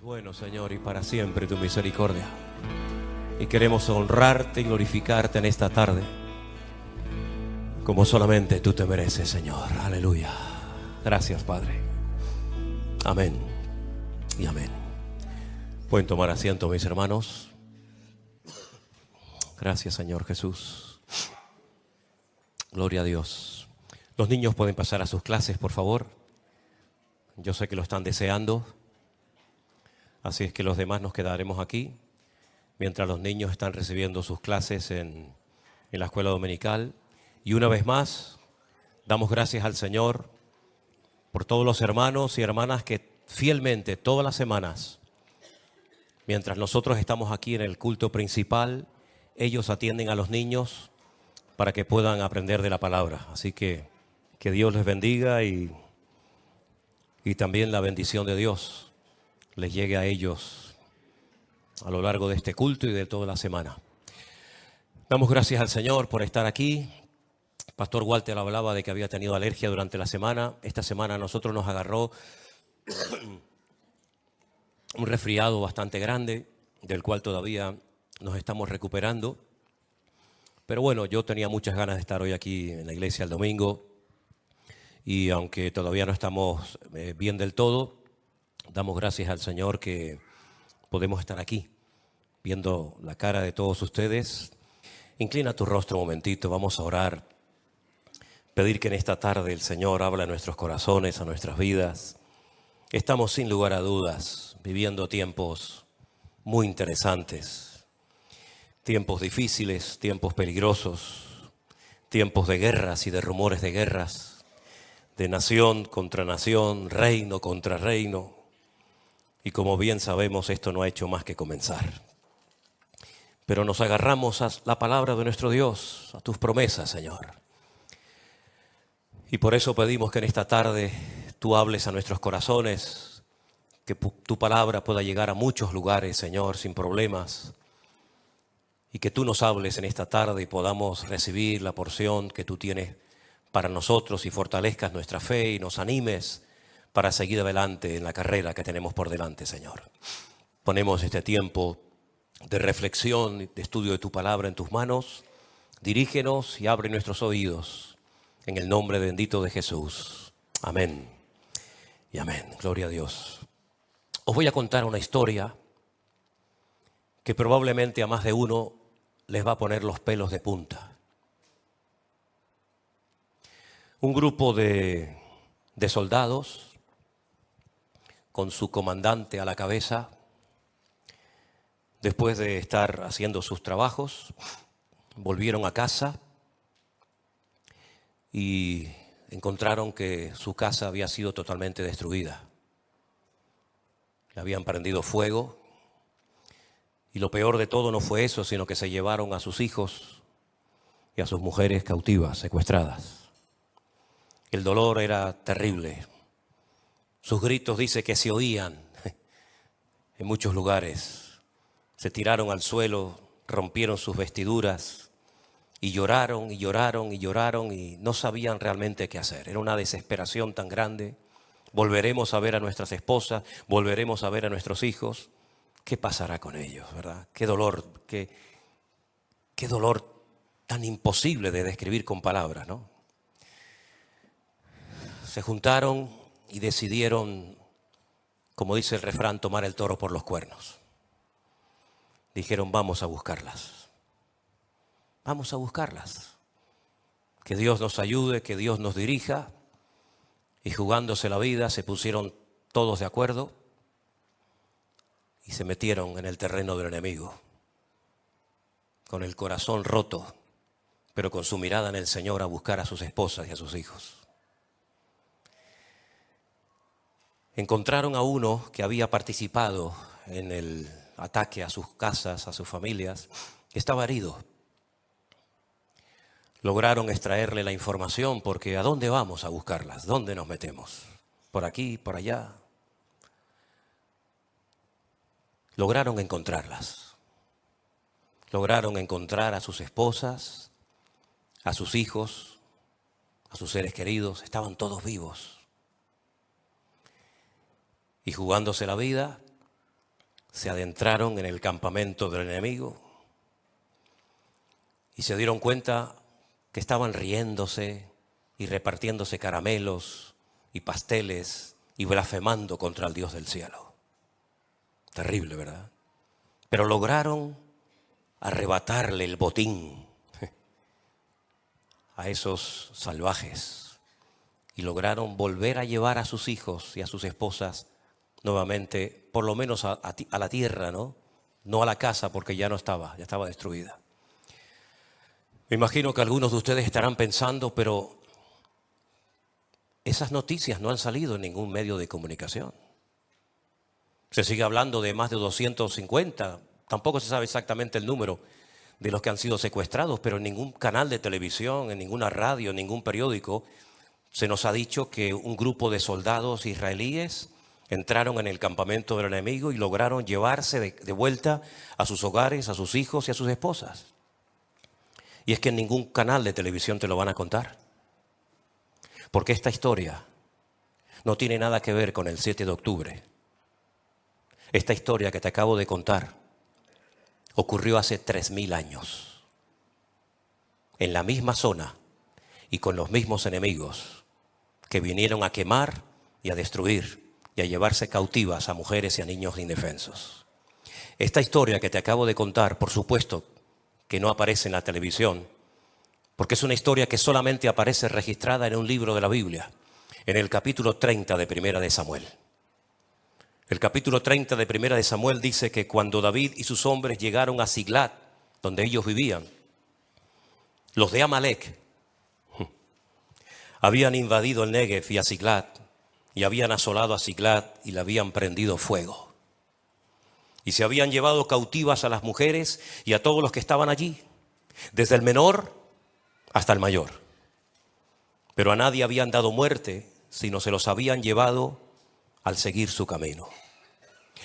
Bueno, Señor, y para siempre tu misericordia. Y queremos honrarte y glorificarte en esta tarde, como solamente tú te mereces, Señor. Aleluya. Gracias, Padre. Amén y amén. Pueden tomar asiento, mis hermanos. Gracias, Señor Jesús. Gloria a Dios. Los niños pueden pasar a sus clases, por favor. Yo sé que lo están deseando. Así es que los demás nos quedaremos aquí mientras los niños están recibiendo sus clases en la escuela dominical. Y una vez más, damos gracias al Señor por todos los hermanos y hermanas que fielmente todas las semanas, mientras nosotros estamos aquí en el culto principal, ellos atienden a los niños para que puedan aprender de la palabra. Así que Dios les bendiga y también la bendición de Dios les llegue a ellos a lo largo de este culto y de toda la semana. Damos gracias al Señor por estar aquí. Pastor Walter hablaba de que había tenido alergia durante la semana. Esta semana a nosotros nos agarró un resfriado bastante grande, del cual todavía nos estamos recuperando. Pero bueno, yo tenía muchas ganas de estar hoy aquí en la iglesia el domingo. Y aunque todavía no estamos bien del todo, damos gracias al Señor que podemos estar aquí, viendo la cara de todos ustedes. Inclina tu rostro un momentito, vamos a orar. Pedir que en esta tarde el Señor hable a nuestros corazones, a nuestras vidas. Estamos sin lugar a dudas viviendo tiempos muy interesantes, tiempos difíciles, tiempos peligrosos, tiempos de guerras y de rumores de guerras, de nación contra nación, reino contra reino. Y como bien sabemos, esto no ha hecho más que comenzar. Pero nos agarramos a la palabra de nuestro Dios, a tus promesas, Señor. Y por eso pedimos que en esta tarde tú hables a nuestros corazones, que tu palabra pueda llegar a muchos lugares, Señor, sin problemas. Y que tú nos hables en esta tarde y podamos recibir la porción que tú tienes para nosotros y fortalezcas nuestra fe y nos animes para seguir adelante en la carrera que tenemos por delante, Señor. Ponemos este tiempo de reflexión, de estudio de tu palabra en tus manos. Dirígenos y abre nuestros oídos en el nombre bendito de Jesús. Amén y amén. Gloria a Dios. Os voy a contar una historia que probablemente a más de uno les va a poner los pelos de punta. Un grupo de soldados, con su comandante a la cabeza, después de estar haciendo sus trabajos, volvieron a casa y encontraron que su casa había sido totalmente destruida. Le habían prendido fuego y lo peor de todo no fue eso, sino que se llevaron a sus hijos y a sus mujeres cautivas, secuestradas. El dolor era terrible. Sus gritos dice que se oían en muchos lugares. Se tiraron al suelo, rompieron sus vestiduras y lloraron y lloraron y lloraron y no sabían realmente qué hacer. Era una desesperación tan grande. Volveremos a ver a nuestras esposas, volveremos a ver a nuestros hijos. ¿Qué pasará con ellos, verdad? Qué dolor tan imposible de describir con palabras, ¿no? Se juntaron y decidieron, como dice el refrán, tomar el toro por los cuernos. Dijeron, vamos a buscarlas. Vamos a buscarlas. Que Dios nos ayude, que Dios nos dirija. Y jugándose la vida, se pusieron todos de acuerdo y se metieron en el terreno del enemigo. Con el corazón roto, pero con su mirada en el Señor a buscar a sus esposas y a sus hijos. Encontraron a uno que había participado en el ataque a sus casas, a sus familias, que estaba herido. Lograron extraerle la información porque ¿a dónde vamos a buscarlas? ¿Dónde nos metemos? ¿Por aquí, por allá? Lograron encontrarlas. Lograron encontrar a sus esposas, a sus hijos, a sus seres queridos. Estaban todos vivos. Y jugándose la vida, se adentraron en el campamento del enemigo y se dieron cuenta que estaban riéndose y repartiéndose caramelos y pasteles y blasfemando contra el Dios del cielo. Terrible, ¿verdad? Pero lograron arrebatarle el botín a esos salvajes y lograron volver a llevar a sus hijos y a sus esposas nuevamente, por lo menos a la tierra, ¿no? No a la casa, porque ya no estaba, ya estaba destruida. Me imagino que algunos de ustedes estarán pensando, pero esas noticias no han salido en ningún medio de comunicación. Se sigue hablando de más de 250, tampoco se sabe exactamente el número de los que han sido secuestrados, pero en ningún canal de televisión, en ninguna radio, en ningún periódico, se nos ha dicho que un grupo de soldados israelíes entraron en el campamento del enemigo y lograron llevarse de vuelta a sus hogares, a sus hijos y a sus esposas. Y es que en ningún canal de televisión te lo van a contar. Porque esta historia no tiene nada que ver con el 7 de octubre. Esta historia que te acabo de contar ocurrió hace 3000 años. En la misma zona y con los mismos enemigos que vinieron a quemar y a destruir y a llevarse cautivas a mujeres y a niños indefensos. Esta historia que te acabo de contar, por supuesto, que no aparece en la televisión, porque es una historia que solamente aparece registrada en un libro de la Biblia, en el capítulo 30 de Primera de Samuel. El capítulo 30 de Primera de Samuel dice que cuando David y sus hombres llegaron a Siglat, donde ellos vivían, los de Amalek habían invadido el Negev y a Siglat, y habían asolado a Siglat y le habían prendido fuego. Y se habían llevado cautivas a las mujeres y a todos los que estaban allí, desde el menor hasta el mayor. Pero a nadie habían dado muerte, sino se los habían llevado al seguir su camino.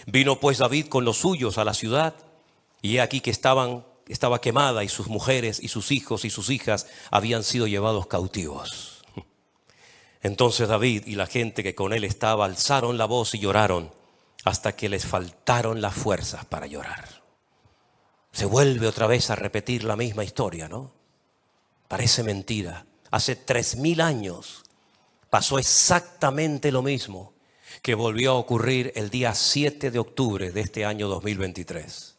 Vino pues David con los suyos a la ciudad, y he aquí que estaba quemada, y sus mujeres y sus hijos y sus hijas habían sido llevados cautivos. Entonces David y la gente que con él estaba alzaron la voz y lloraron hasta que les faltaron las fuerzas para llorar. Se vuelve otra vez a repetir la misma historia, ¿no? Parece mentira. Hace 3000 años pasó exactamente lo mismo que volvió a ocurrir el día 7 de octubre de este año 2023.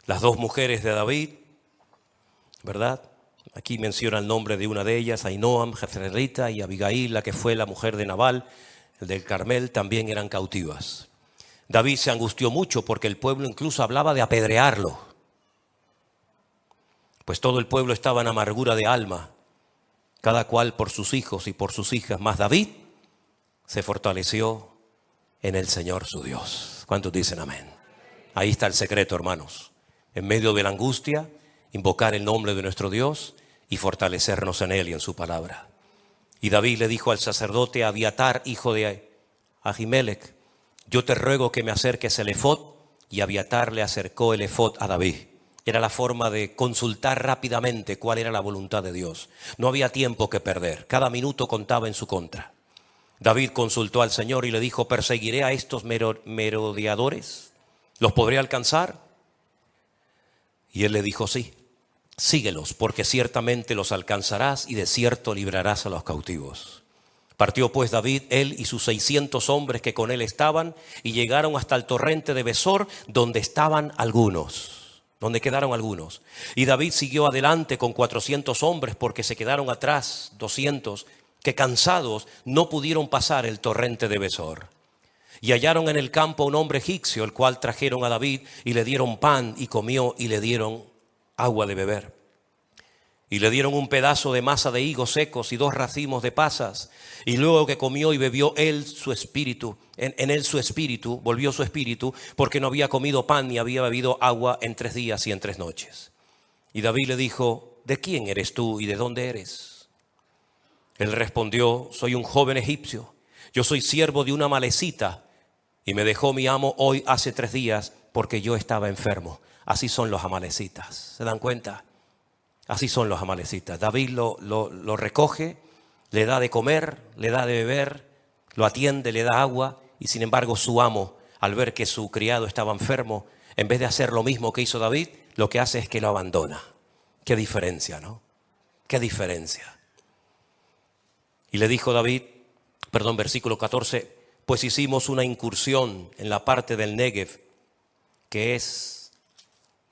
Las dos mujeres de David, ¿verdad? Aquí menciona el nombre de una de ellas, Ahinoam, Jezreelita, y Abigail, la que fue la mujer de Nabal, el del Carmel, también eran cautivas. David se angustió mucho porque el pueblo incluso hablaba de apedrearlo. Pues todo el pueblo estaba en amargura de alma, cada cual por sus hijos y por sus hijas. Mas David se fortaleció en el Señor su Dios. ¿Cuántos dicen amén? Ahí está el secreto, hermanos. En medio de la angustia, invocar el nombre de nuestro Dios y fortalecernos en Él y en su palabra. Y David le dijo al sacerdote Abiatar, hijo de Ahimelech: yo te ruego que me acerques el efod. Y Abiatar le acercó el efod a David. Era la forma de consultar rápidamente cuál era la voluntad de Dios. No había tiempo que perder, cada minuto contaba en su contra. David consultó al Señor y le dijo: ¿perseguiré a estos merodeadores? ¿Los podré alcanzar? Y él le dijo: sí, síguelos, porque ciertamente los alcanzarás y de cierto librarás a los cautivos. Partió pues David, él y sus 600 hombres que con él estaban, y llegaron hasta el torrente de Besor, donde estaban algunos, donde quedaron algunos. Y David siguió adelante con 400 hombres, porque se quedaron atrás 200, que cansados no pudieron pasar el torrente de Besor. Y hallaron en el campo a un hombre egipcio, el cual trajeron a David, y le dieron pan, y comió, y le dieron agua de beber. Y le dieron un pedazo de masa de higos secos y 2 racimos de pasas. Y luego que comió y bebió él su espíritu, en él su espíritu, volvió su espíritu, porque no había comido pan ni había bebido agua en 3 días y en 3 noches. Y David le dijo: ¿de quién eres tú y de dónde eres? Él respondió: soy un joven egipcio. Yo soy siervo de una amalecita, y me dejó mi amo hoy hace 3 días porque yo estaba enfermo. Así son los amalecitas. ¿Se dan cuenta? Así son los amalecitas. David lo recoge, le da de comer, le da de beber, lo atiende, le da agua, y sin embargo su amo al ver que su criado estaba enfermo, en vez de hacer lo mismo que hizo David, lo que hace es que lo abandona. Qué diferencia, ¿no? Qué diferencia. Y le dijo David, versículo 14, pues hicimos una incursión en la parte del Negev, que es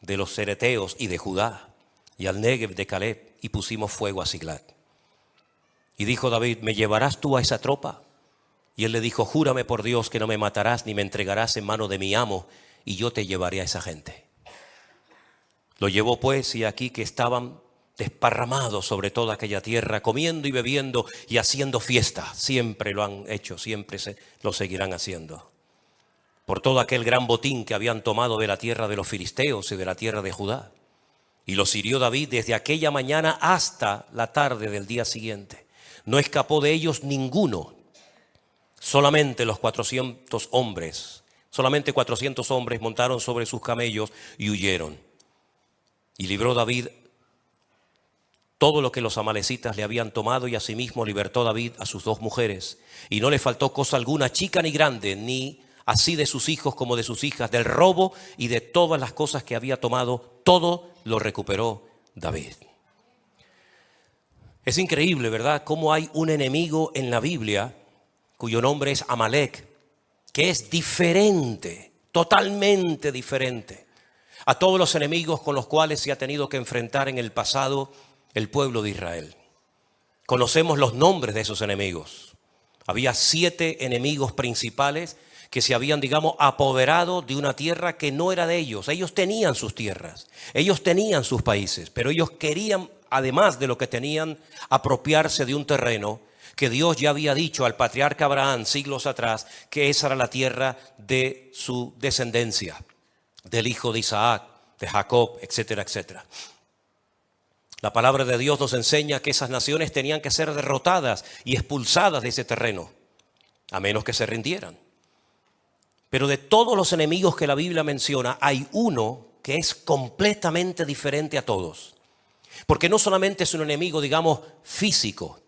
de los cereteos y de Judá, y al Negev de Caleb, y pusimos fuego a Siglat. Y dijo David, ¿me llevarás tú a esa tropa? Y él le dijo, júrame por Dios que no me matarás ni me entregarás en mano de mi amo, y yo te llevaré a esa gente. Lo llevó pues, y aquí que estaban desparramados sobre toda aquella tierra, comiendo y bebiendo y haciendo fiesta. Siempre lo han hecho, siempre lo seguirán haciendo. Por todo aquel gran botín que habían tomado de la tierra de los filisteos y de la tierra de Judá. Y los hirió David desde aquella mañana hasta la tarde del día siguiente. No escapó de ellos ninguno, solamente 400 hombres montaron sobre sus camellos y huyeron. Y libró David todo lo que los amalecitas le habían tomado, y asimismo libertó David a sus 2 mujeres. Y no le faltó cosa alguna, chica ni grande, ni así de sus hijos como de sus hijas, del robo y de todas las cosas que había tomado, todo lo recuperó David. Es increíble, ¿verdad?, cómo hay un enemigo en la Biblia cuyo nombre es Amalek, que es diferente, totalmente diferente a todos los enemigos con los cuales se ha tenido que enfrentar en el pasado el pueblo de Israel. Conocemos los nombres de esos enemigos. Había 7 enemigos principales que se habían, apoderado de una tierra que no era de ellos. Ellos tenían sus tierras, ellos tenían sus países, pero ellos querían, además de lo que tenían, apropiarse de un terreno que Dios ya había dicho al patriarca Abraham siglos atrás que esa era la tierra de su descendencia, del hijo de Isaac, de Jacob, etcétera, etcétera. La palabra de Dios nos enseña que esas naciones tenían que ser derrotadas y expulsadas de ese terreno, a menos que se rindieran. Pero de todos los enemigos que la Biblia menciona, hay uno que es completamente diferente a todos. Porque no solamente es un enemigo, físico,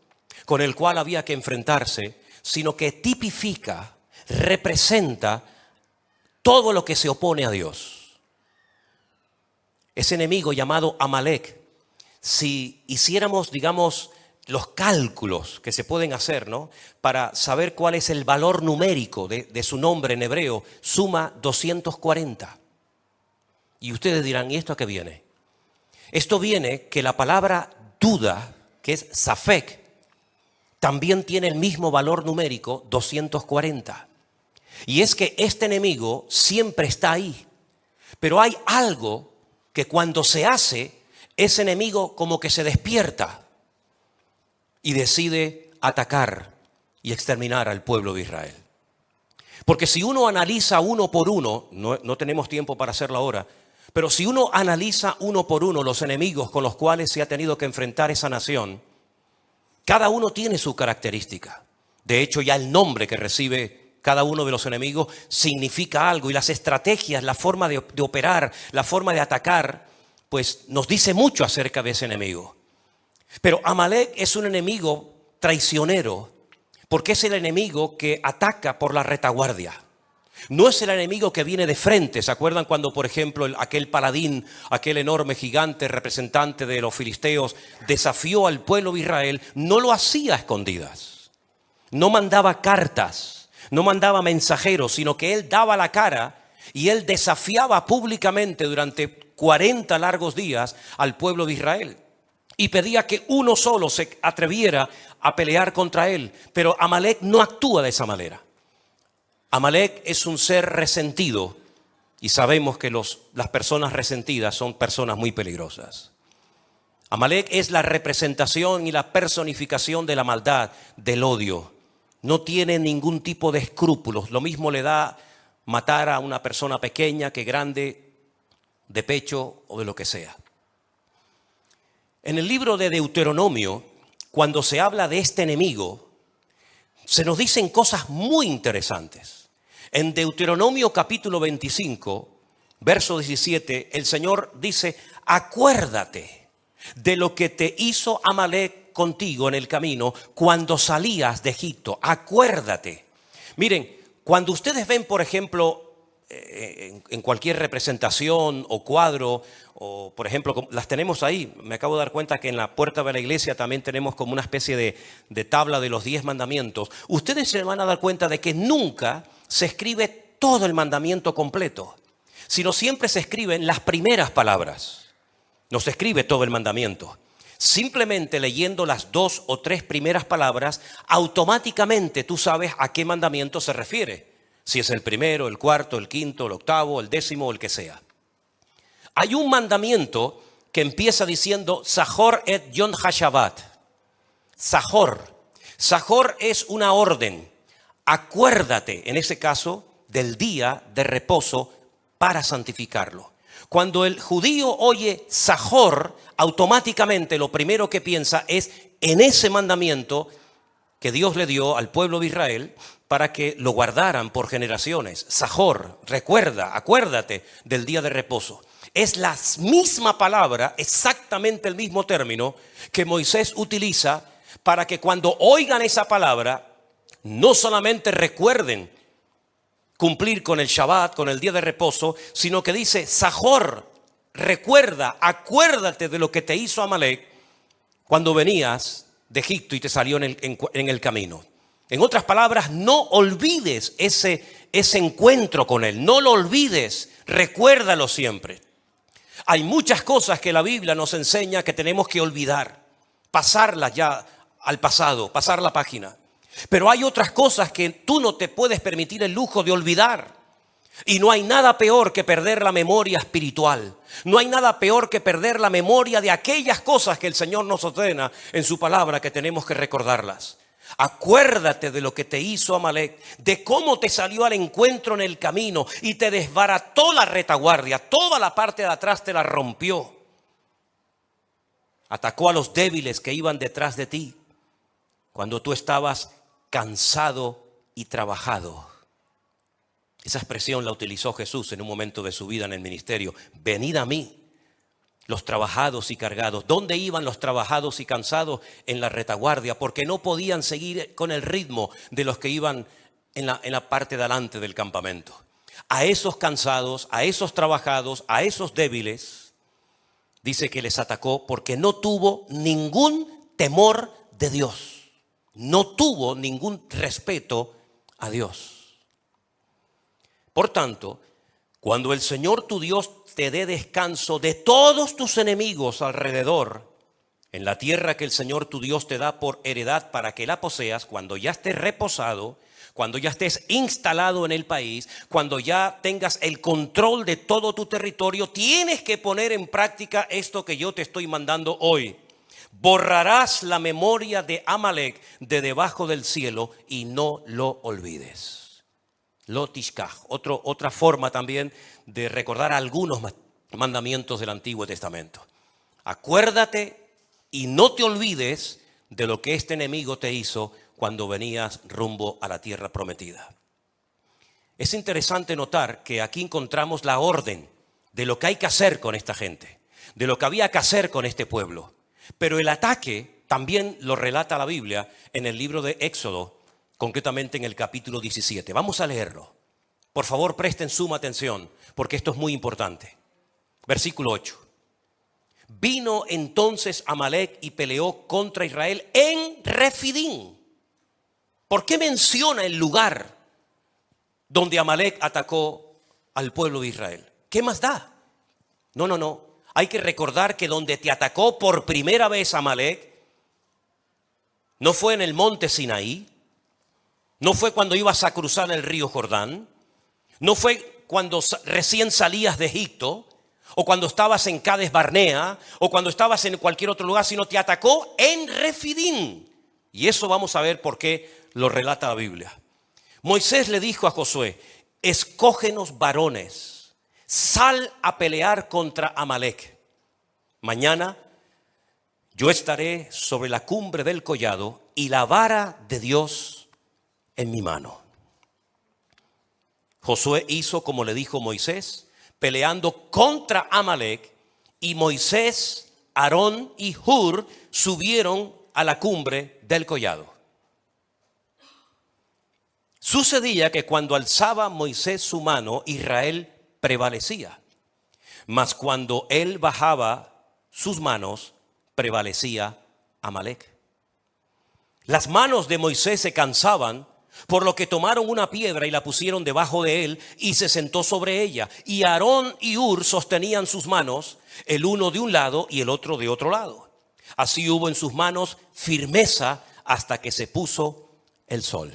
con el cual había que enfrentarse, sino que tipifica, representa todo lo que se opone a Dios. Ese enemigo llamado Amalek, si hiciéramos, los cálculos que se pueden hacer, ¿no?, para saber cuál es el valor numérico de su nombre en hebreo, suma 240. Y ustedes dirán, ¿y esto a qué viene? Esto viene que la palabra duda, que es safek, también tiene el mismo valor numérico, 240. Y es que este enemigo siempre está ahí. Pero hay algo que cuando se hace, ese enemigo como que se despierta y decide atacar y exterminar al pueblo de Israel. Porque si uno analiza uno por uno, no tenemos tiempo para hacerlo ahora, pero si uno analiza uno por uno los enemigos con los cuales se ha tenido que enfrentar esa nación, cada uno tiene su característica. De hecho, ya el nombre que recibe cada uno de los enemigos significa algo, y las estrategias, la forma de operar, la forma de atacar, pues nos dice mucho acerca de ese enemigo. Pero Amalek es un enemigo traicionero, porque es el enemigo que ataca por la retaguardia. No es el enemigo que viene de frente. ¿Se acuerdan cuando, por ejemplo, aquel paladín, aquel enorme gigante representante de los filisteos, desafió al pueblo de Israel? No lo hacía a escondidas. No mandaba cartas, no mandaba mensajeros, sino que él daba la cara y él desafiaba públicamente durante 40 largos días al pueblo de Israel. Y pedía que uno solo se atreviera a pelear contra él. Pero Amalek no actúa de esa manera. Amalek es un ser resentido, y sabemos que las personas resentidas son personas muy peligrosas. Amalek es la representación y la personificación de la maldad, del odio. No tiene ningún tipo de escrúpulos. Lo mismo le da matar a una persona pequeña que grande, de pecho o de lo que sea. En el libro de Deuteronomio, cuando se habla de este enemigo, se nos dicen cosas muy interesantes. En Deuteronomio capítulo 25, verso 17, el Señor dice: acuérdate de lo que te hizo Amalek contigo en el camino cuando salías de Egipto. Acuérdate. Miren, cuando ustedes ven, por ejemplo, en cualquier representación o cuadro, o por ejemplo, las tenemos ahí. Me acabo de dar cuenta que en la puerta de la iglesia también tenemos como una especie de tabla de los 10 mandamientos. Ustedes se van a dar cuenta de que nunca se escribe todo el mandamiento completo, sino siempre se escriben las primeras palabras. No se escribe todo el mandamiento. Simplemente leyendo las 2 o 3 primeras palabras, automáticamente tú sabes a qué mandamiento se refiere. Si es el primero, el cuarto, el quinto, el octavo, el décimo o el que sea. Hay un mandamiento que empieza diciendo Zahor et Yom HaShabbat. Zahor. Zahor es una orden. Acuérdate, en ese caso, del día de reposo para santificarlo. Cuando el judío oye Zahor, automáticamente lo primero que piensa es en ese mandamiento que Dios le dio al pueblo de Israel para que lo guardaran por generaciones. Zahor, recuerda, acuérdate del día de reposo. Es la misma palabra, exactamente el mismo término que Moisés utiliza para que cuando oigan esa palabra, no solamente recuerden cumplir con el Shabbat, con el día de reposo, sino que dice, Zahor, recuerda, acuérdate de lo que te hizo Amalek cuando venías de Egipto y te salió en el camino. En otras palabras, no olvides ese encuentro con él, no lo olvides, recuérdalo siempre. Hay muchas cosas que la Biblia nos enseña que tenemos que olvidar, pasarlas ya al pasado, pasar la página. Pero hay otras cosas que tú no te puedes permitir el lujo de olvidar. Y no hay nada peor que perder la memoria espiritual. No hay nada peor que perder la memoria de aquellas cosas que el Señor nos ordena en su palabra que tenemos que recordarlas. Acuérdate de lo que te hizo Amalek, de cómo te salió al encuentro en el camino y te desbarató la retaguardia, toda la parte de atrás te la rompió. Atacó a los débiles que iban detrás de ti cuando tú estabas cansado y trabajado. Esa expresión la utilizó Jesús en un momento de su vida en el ministerio. Venid a mí, los trabajados y cargados. ¿Dónde iban los trabajados y cansados? En la retaguardia, porque no podían seguir con el ritmo de los que iban en la parte de adelante del campamento. A esos cansados, a esos trabajados, a esos débiles, dice que les atacó porque no tuvo ningún temor de Dios. No tuvo ningún respeto a Dios. Por tanto, cuando el Señor tu Dios te dé descanso de todos tus enemigos alrededor, en la tierra que el Señor tu Dios te da por heredad para que la poseas, cuando ya estés reposado, cuando ya estés instalado en el país, cuando ya tengas el control de todo tu territorio, tienes que poner en práctica esto que yo te estoy mandando hoy. Borrarás la memoria de Amalek de debajo del cielo y no lo olvides. Lo tishkach, otra forma también de recordar algunos mandamientos del Antiguo Testamento. Acuérdate y no te olvides de lo que este enemigo te hizo cuando venías rumbo a la tierra prometida. Es interesante notar que aquí encontramos la orden de lo que hay que hacer con esta gente, de lo que había que hacer con este pueblo. Pero el ataque también lo relata la Biblia en el libro de Éxodo, concretamente en el capítulo 17. Vamos a leerlo. Por favor, presten suma atención, porque esto es muy importante. Versículo 8. Vino entonces Amalek y peleó contra Israel en Refidim. ¿Por qué menciona el lugar donde Amalek atacó al pueblo de Israel? ¿Qué más da? No. Hay que recordar que donde te atacó por primera vez Amalek no fue en el monte Sinaí, no fue cuando ibas a cruzar el río Jordán, no fue cuando recién salías de Egipto, o cuando estabas en Cades Barnea, o cuando estabas en cualquier otro lugar, sino te atacó en Refidim. Y eso vamos a ver por qué lo relata la Biblia. Moisés le dijo a Josué, escógenos varones, sal a pelear contra Amalek. Mañana yo estaré sobre la cumbre del collado y la vara de Dios en mi mano. Josué hizo como le dijo Moisés, peleando contra Amalek, y Moisés, Aarón y Hur subieron a la cumbre del collado. Sucedía que cuando alzaba Moisés su mano, Israel prevalecía. Mas cuando él bajaba sus manos, prevalecía Amalec. Las manos de Moisés se cansaban, por lo que tomaron una piedra y la pusieron debajo de él y se sentó sobre ella. Y Aarón y Hur sostenían sus manos, el uno de un lado y el otro de otro lado. Así hubo en sus manos firmeza hasta que se puso el sol.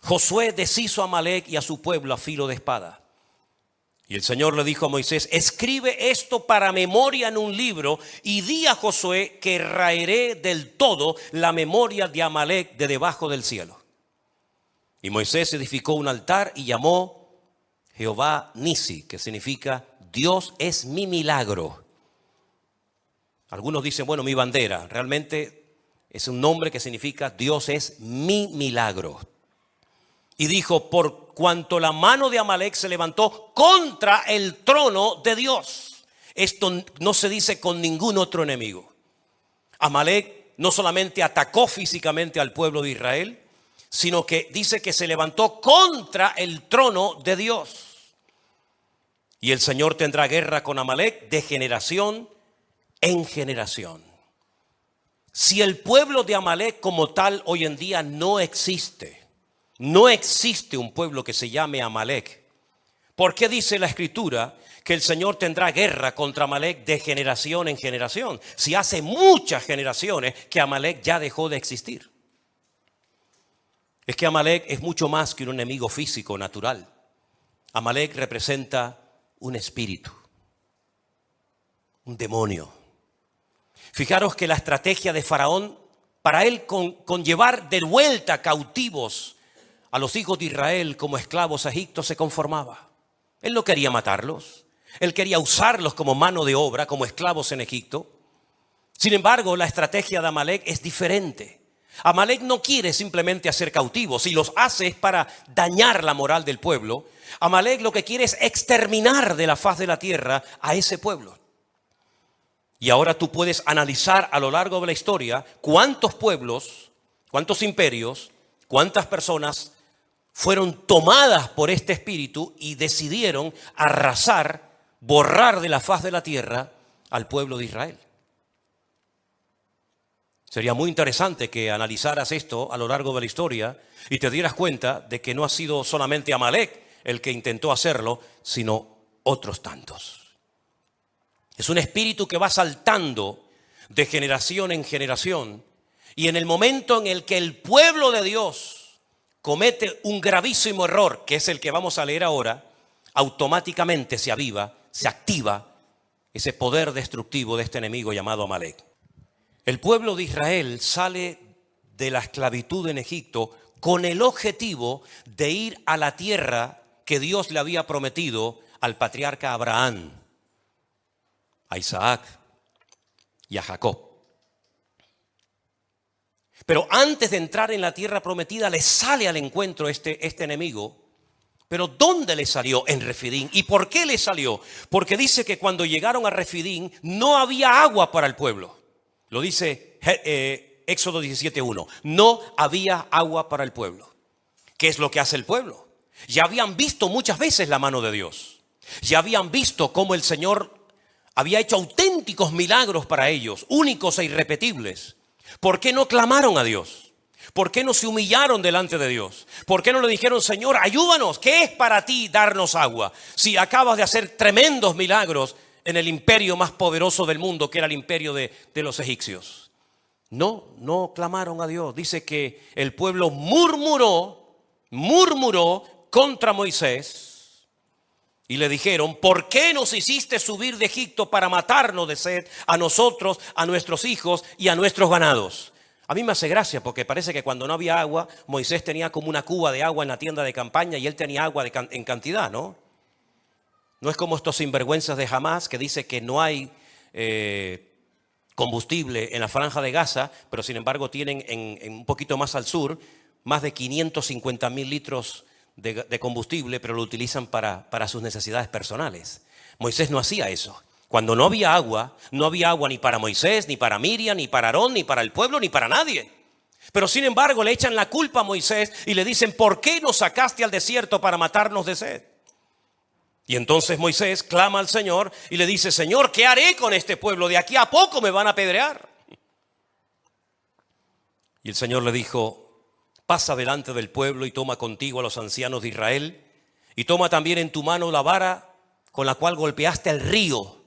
Josué deshizo a Amalec y a su pueblo a filo de espada. Y el Señor le dijo a Moisés: escribe esto para memoria en un libro y di a Josué que raeré del todo la memoria de Amalec de debajo del cielo. Y Moisés edificó un altar y llamó Jehová Nisi, que significa Dios es mi milagro. Algunos dicen, bueno, mi bandera. Realmente es un nombre que significa Dios es mi milagro. Y dijo: por cuanto la mano de Amalec se levantó contra el trono de Dios. Esto no se dice con ningún otro enemigo. Amalec no solamente atacó físicamente al pueblo de Israel, sino que dice que se levantó contra el trono de Dios. Y el Señor tendrá guerra con Amalec de generación en generación. Si el pueblo de Amalec como tal hoy en día no existe un pueblo que se llame Amalec, ¿por qué dice la Escritura que el Señor tendrá guerra contra Amalec de generación en generación? Si hace muchas generaciones que Amalec ya dejó de existir. Es que Amalec es mucho más que un enemigo físico natural. Amalec representa un espíritu, un demonio. Fijaros que la estrategia de Faraón, para él con llevar de vuelta cautivos a los hijos de Israel como esclavos a Egipto, se conformaba. Él no quería matarlos. Él quería usarlos como mano de obra, como esclavos en Egipto. Sin embargo, la estrategia de Amalec es diferente. Amalec no quiere simplemente hacer cautivos. Si los hace es para dañar la moral del pueblo. Amalec lo que quiere es exterminar de la faz de la tierra a ese pueblo. Y ahora tú puedes analizar a lo largo de la historia cuántos pueblos, cuántos imperios, cuántas personas fueron tomadas por este espíritu y decidieron arrasar, borrar de la faz de la tierra al pueblo de Israel. Sería muy interesante que analizaras esto a lo largo de la historia y te dieras cuenta de que no ha sido solamente Amalec el que intentó hacerlo, sino otros tantos. Es un espíritu que va saltando de generación en generación, y en el momento en el que el pueblo de Dios comete un gravísimo error, que es el que vamos a leer ahora, automáticamente se aviva, se activa ese poder destructivo de este enemigo llamado Amalec. El pueblo de Israel sale de la esclavitud en Egipto con el objetivo de ir a la tierra que Dios le había prometido al patriarca Abraham, a Isaac y a Jacob. Pero antes de entrar en la tierra prometida, le sale al encuentro este enemigo. ¿Pero dónde le salió? En Refidín. ¿Y por qué le salió? Porque dice que cuando llegaron a Refidín no había agua para el pueblo. Lo dice Éxodo 17:1. No había agua para el pueblo. ¿Qué es lo que hace el pueblo? Ya habían visto muchas veces la mano de Dios. Ya habían visto cómo el Señor había hecho auténticos milagros para ellos, únicos e irrepetibles. ¿Por qué no clamaron a Dios? ¿Por qué no se humillaron delante de Dios? ¿Por qué no le dijeron: Señor, ayúdanos? ¿Qué es para ti darnos agua? Si acabas de hacer tremendos milagros en el imperio más poderoso del mundo, que era el imperio de los egipcios. No clamaron a Dios. Dice que el pueblo murmuró contra Moisés. Y le dijeron: ¿por qué nos hiciste subir de Egipto para matarnos de sed a nosotros, a nuestros hijos y a nuestros ganados? A mí me hace gracia porque parece que cuando no había agua, Moisés tenía como una cuba de agua en la tienda de campaña y él tenía agua en cantidad, ¿no? No es como estos sinvergüenzas de Hamás que dice que no hay combustible en la franja de Gaza, pero sin embargo tienen en un poquito más al sur más de 550,000 litros de combustible, pero lo utilizan para sus necesidades personales. Moisés no hacía eso. Cuando no había agua ni para Moisés, ni para Miriam, ni para Aarón, ni para el pueblo, ni para nadie. Pero sin embargo le echan la culpa a Moisés y le dicen, ¿por qué nos sacaste al desierto para matarnos de sed? Y entonces Moisés clama al Señor y le dice, Señor, ¿qué haré con este pueblo? De aquí a poco me van a apedrear. Y el Señor le dijo, pasa delante del pueblo y toma contigo a los ancianos de Israel y toma también en tu mano la vara con la cual golpeaste el río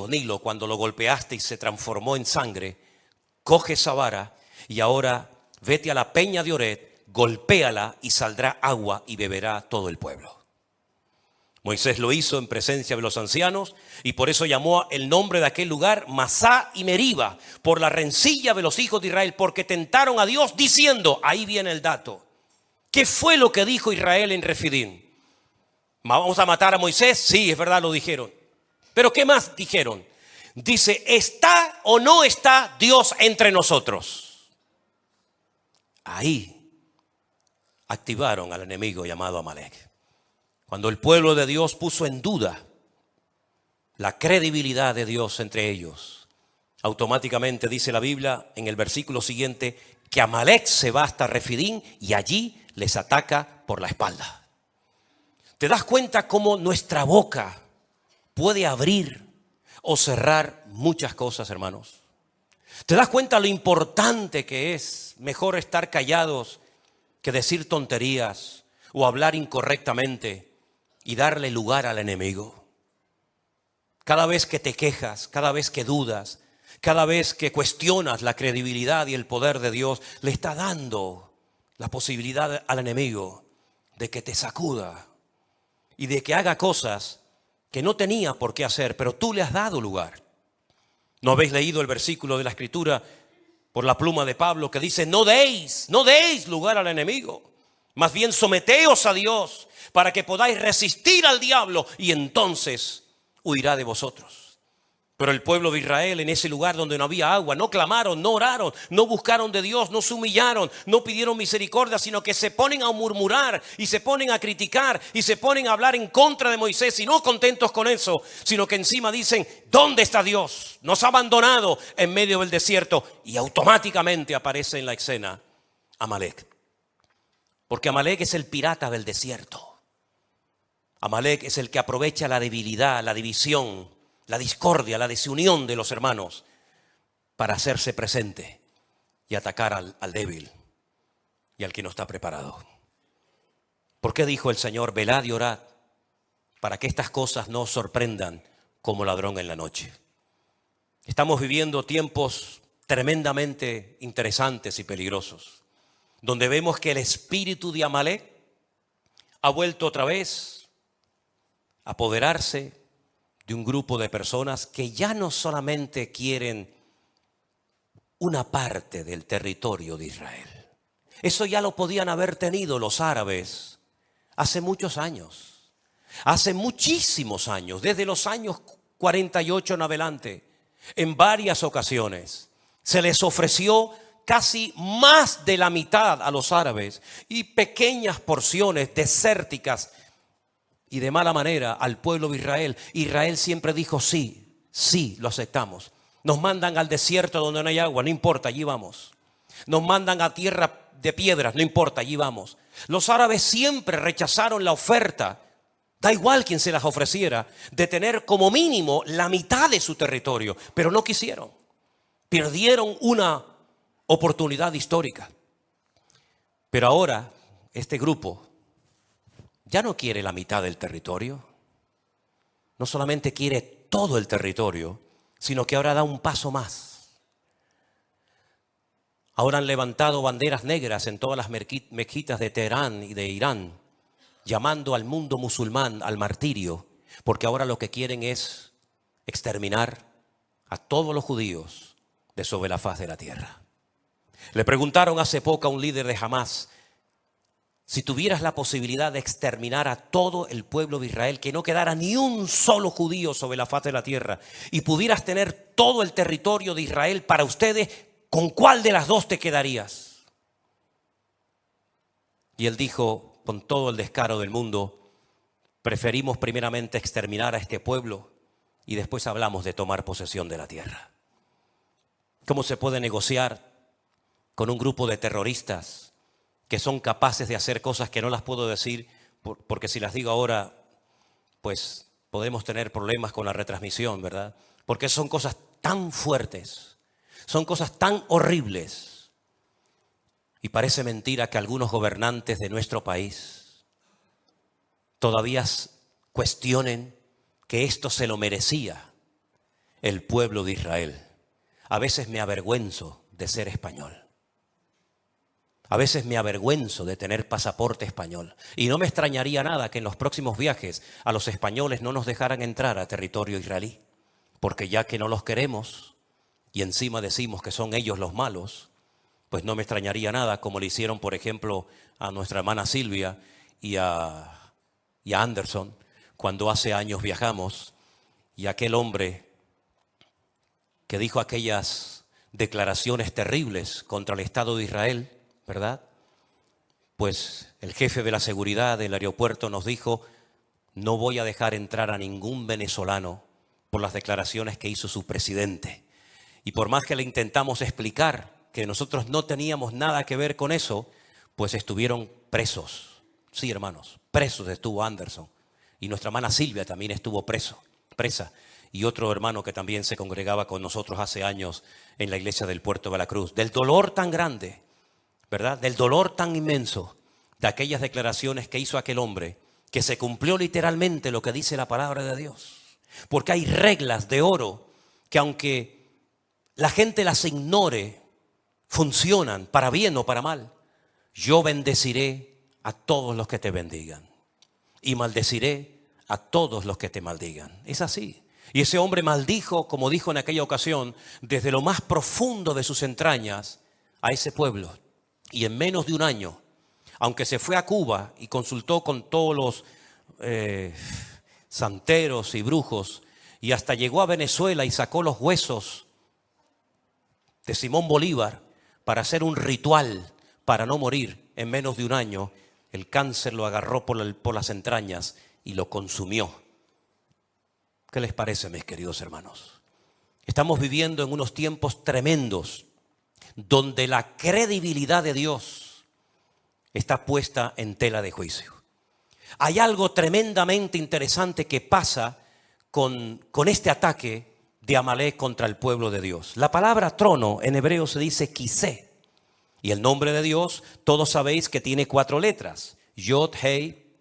Nilo, cuando lo golpeaste y se transformó en sangre. Coge esa vara y ahora vete a la peña de Oret, golpéala y saldrá agua y beberá todo el pueblo. Moisés lo hizo en presencia de los ancianos y por eso llamó el nombre de aquel lugar Masá y Meriba, por la rencilla de los hijos de Israel, porque tentaron a Dios diciendo, ahí viene el dato, ¿qué fue lo que dijo Israel en Refidim? ¿Vamos a matar a Moisés? Sí, es verdad, lo dijeron. Pero ¿qué más dijeron? Dice, ¿está o no está Dios entre nosotros? Ahí activaron al enemigo llamado Amalek. Cuando el pueblo de Dios puso en duda la credibilidad de Dios entre ellos, automáticamente dice la Biblia en el versículo siguiente que Amalek se va hasta Refidim y allí les ataca por la espalda. ¿Te das cuenta cómo nuestra boca puede abrir o cerrar muchas cosas, hermanos? ¿Te das cuenta lo importante que es? Mejor estar callados que decir tonterías o hablar incorrectamente y darle lugar al enemigo. Cada vez que te quejas, cada vez que dudas, cada vez que cuestionas la credibilidad y el poder de Dios, le está dando la posibilidad al enemigo de que te sacuda y de que haga cosas que no tenía por qué hacer, pero tú le has dado lugar. ¿No habéis leído el versículo de la Escritura por la pluma de Pablo que dice, no deis lugar al enemigo, más bien someteos a Dios para que podáis resistir al diablo y entonces huirá de vosotros? Pero el pueblo de Israel en ese lugar donde no había agua, no clamaron, no oraron, no buscaron de Dios, no se humillaron, no pidieron misericordia, sino que se ponen a murmurar y se ponen a criticar y se ponen a hablar en contra de Moisés y no contentos con eso, sino que encima dicen, ¿dónde está Dios? Nos ha abandonado en medio del desierto y automáticamente aparece en la escena Amalek. Porque Amalek es el pirata del desierto. Amalek es el que aprovecha la debilidad, la división, la discordia, la desunión de los hermanos para hacerse presente y atacar al débil y al que no está preparado. ¿Por qué dijo el Señor, velad y orad para que estas cosas no os sorprendan como ladrón en la noche? Estamos viviendo tiempos tremendamente interesantes y peligrosos, donde vemos que el espíritu de Amalek ha vuelto otra vez a apoderarse de un grupo de personas que ya no solamente quieren una parte del territorio de Israel. Eso ya lo podían haber tenido los árabes hace muchos años, hace muchísimos años, desde los años 48 en adelante, en varias ocasiones. Se les ofreció casi más de la mitad a los árabes y pequeñas porciones desérticas y de mala manera al pueblo de Israel. Israel siempre dijo sí, lo aceptamos. Nos mandan al desierto donde no hay agua, no importa, allí vamos. Nos mandan a tierra de piedras, no importa, allí vamos. Los árabes siempre rechazaron la oferta, da igual quien se las ofreciera, de tener como mínimo la mitad de su territorio, pero no quisieron. Perdieron una oportunidad histórica. Pero ahora este grupo ya no quiere la mitad del territorio, no solamente quiere todo el territorio, sino que ahora da un paso más. Ahora han levantado banderas negras en todas las mezquitas de Teherán y de Irán, llamando al mundo musulmán al martirio, porque ahora lo que quieren es exterminar a todos los judíos de sobre la faz de la tierra. Le preguntaron hace poco a un líder de Hamás, si tuvieras la posibilidad de exterminar a todo el pueblo de Israel, que no quedara ni un solo judío sobre la faz de la tierra, y pudieras tener todo el territorio de Israel para ustedes, ¿con cuál de las dos te quedarías? Y él dijo, con todo el descaro del mundo, preferimos primeramente exterminar a este pueblo y después hablamos de tomar posesión de la tierra. ¿Cómo se puede negociar con un grupo de terroristas que son capaces de hacer cosas que no las puedo decir porque si las digo ahora, pues podemos tener problemas con la retransmisión, ¿verdad? Porque son cosas tan fuertes, son cosas tan horribles. Y parece mentira que algunos gobernantes de nuestro país todavía cuestionen que esto se lo merecía el pueblo de Israel. A veces me avergüenzo de ser español. A veces me avergüenzo de tener pasaporte español. Y no me extrañaría nada que en los próximos viajes a los españoles no nos dejaran entrar a territorio israelí. Porque ya que no los queremos y encima decimos que son ellos los malos, pues no me extrañaría nada como le hicieron, por ejemplo, a nuestra hermana Silvia y a Anderson cuando hace años viajamos y aquel hombre que dijo aquellas declaraciones terribles contra el Estado de Israel, ¿verdad? Pues el jefe de la seguridad del aeropuerto nos dijo: no voy a dejar entrar a ningún venezolano por las declaraciones que hizo su presidente. Y por más que le intentamos explicar que nosotros no teníamos nada que ver con eso, pues estuvieron presos. Sí, hermanos, presos estuvo Anderson. Y nuestra hermana Silvia también estuvo presa. Y otro hermano que también se congregaba con nosotros hace años en la iglesia del Puerto de la Cruz. Del dolor tan grande, ¿verdad? Del dolor tan inmenso de aquellas declaraciones que hizo aquel hombre, que se cumplió literalmente lo que dice la palabra de Dios. Porque hay reglas de oro que aunque la gente las ignore, funcionan para bien o para mal. Yo bendeciré a todos los que te bendigan y maldeciré a todos los que te maldigan. Es así. Y ese hombre maldijo, como dijo en aquella ocasión, desde lo más profundo de sus entrañas a ese pueblo. Y en menos de un año, aunque se fue a Cuba y consultó con todos los santeros y brujos, y hasta llegó a Venezuela y sacó los huesos de Simón Bolívar para hacer un ritual para no morir, en menos de un año el cáncer lo agarró por las entrañas y lo consumió. ¿Qué les parece, mis queridos hermanos? Estamos viviendo en unos tiempos tremendos donde la credibilidad de Dios está puesta en tela de juicio. Hay algo tremendamente interesante que pasa con este ataque de Amalek contra el pueblo de Dios. La palabra trono en hebreo se dice kisé. Y el nombre de Dios, todos sabéis que tiene 4 letras. Yod, Hei,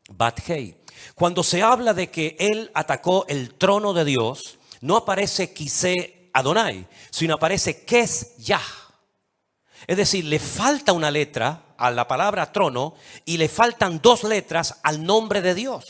Bat, Hei. Cuando se habla de que él atacó el trono de Dios, no aparece kisé Adonai, sino aparece Kes Yah. Es decir, le falta una letra a la palabra trono y le faltan 2 letras al nombre de Dios.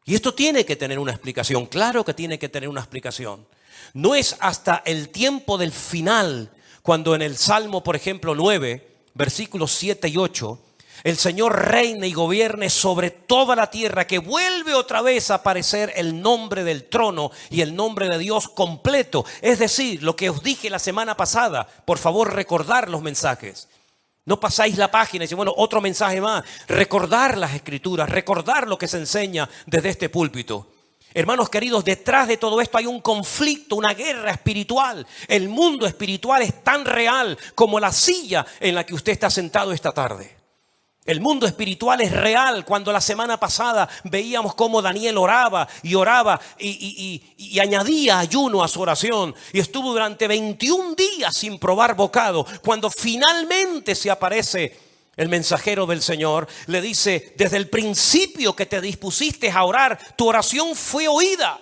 Y esto tiene que tener una explicación, claro que tiene que tener una explicación. No es hasta el tiempo del final, cuando en el Salmo, por ejemplo, 9, versículos 7 y 8, el Señor reine y gobierne sobre toda la tierra, que vuelve otra vez a aparecer el nombre del trono y el nombre de Dios completo. Es decir, lo que os dije la semana pasada, por favor recordar los mensajes. No pasáis la página y decís, bueno, otro mensaje más. Recordar las escrituras, recordar lo que se enseña desde este púlpito. Hermanos queridos, detrás de todo esto hay un conflicto, una guerra espiritual. El mundo espiritual es tan real como la silla en la que usted está sentado esta tarde. El mundo espiritual es real. Cuando la semana pasada veíamos cómo Daniel oraba y añadía ayuno a su oración. Y estuvo durante 21 días sin probar bocado. Cuando finalmente se aparece el mensajero del Señor, le dice: desde el principio que te dispusiste a orar, tu oración fue oída.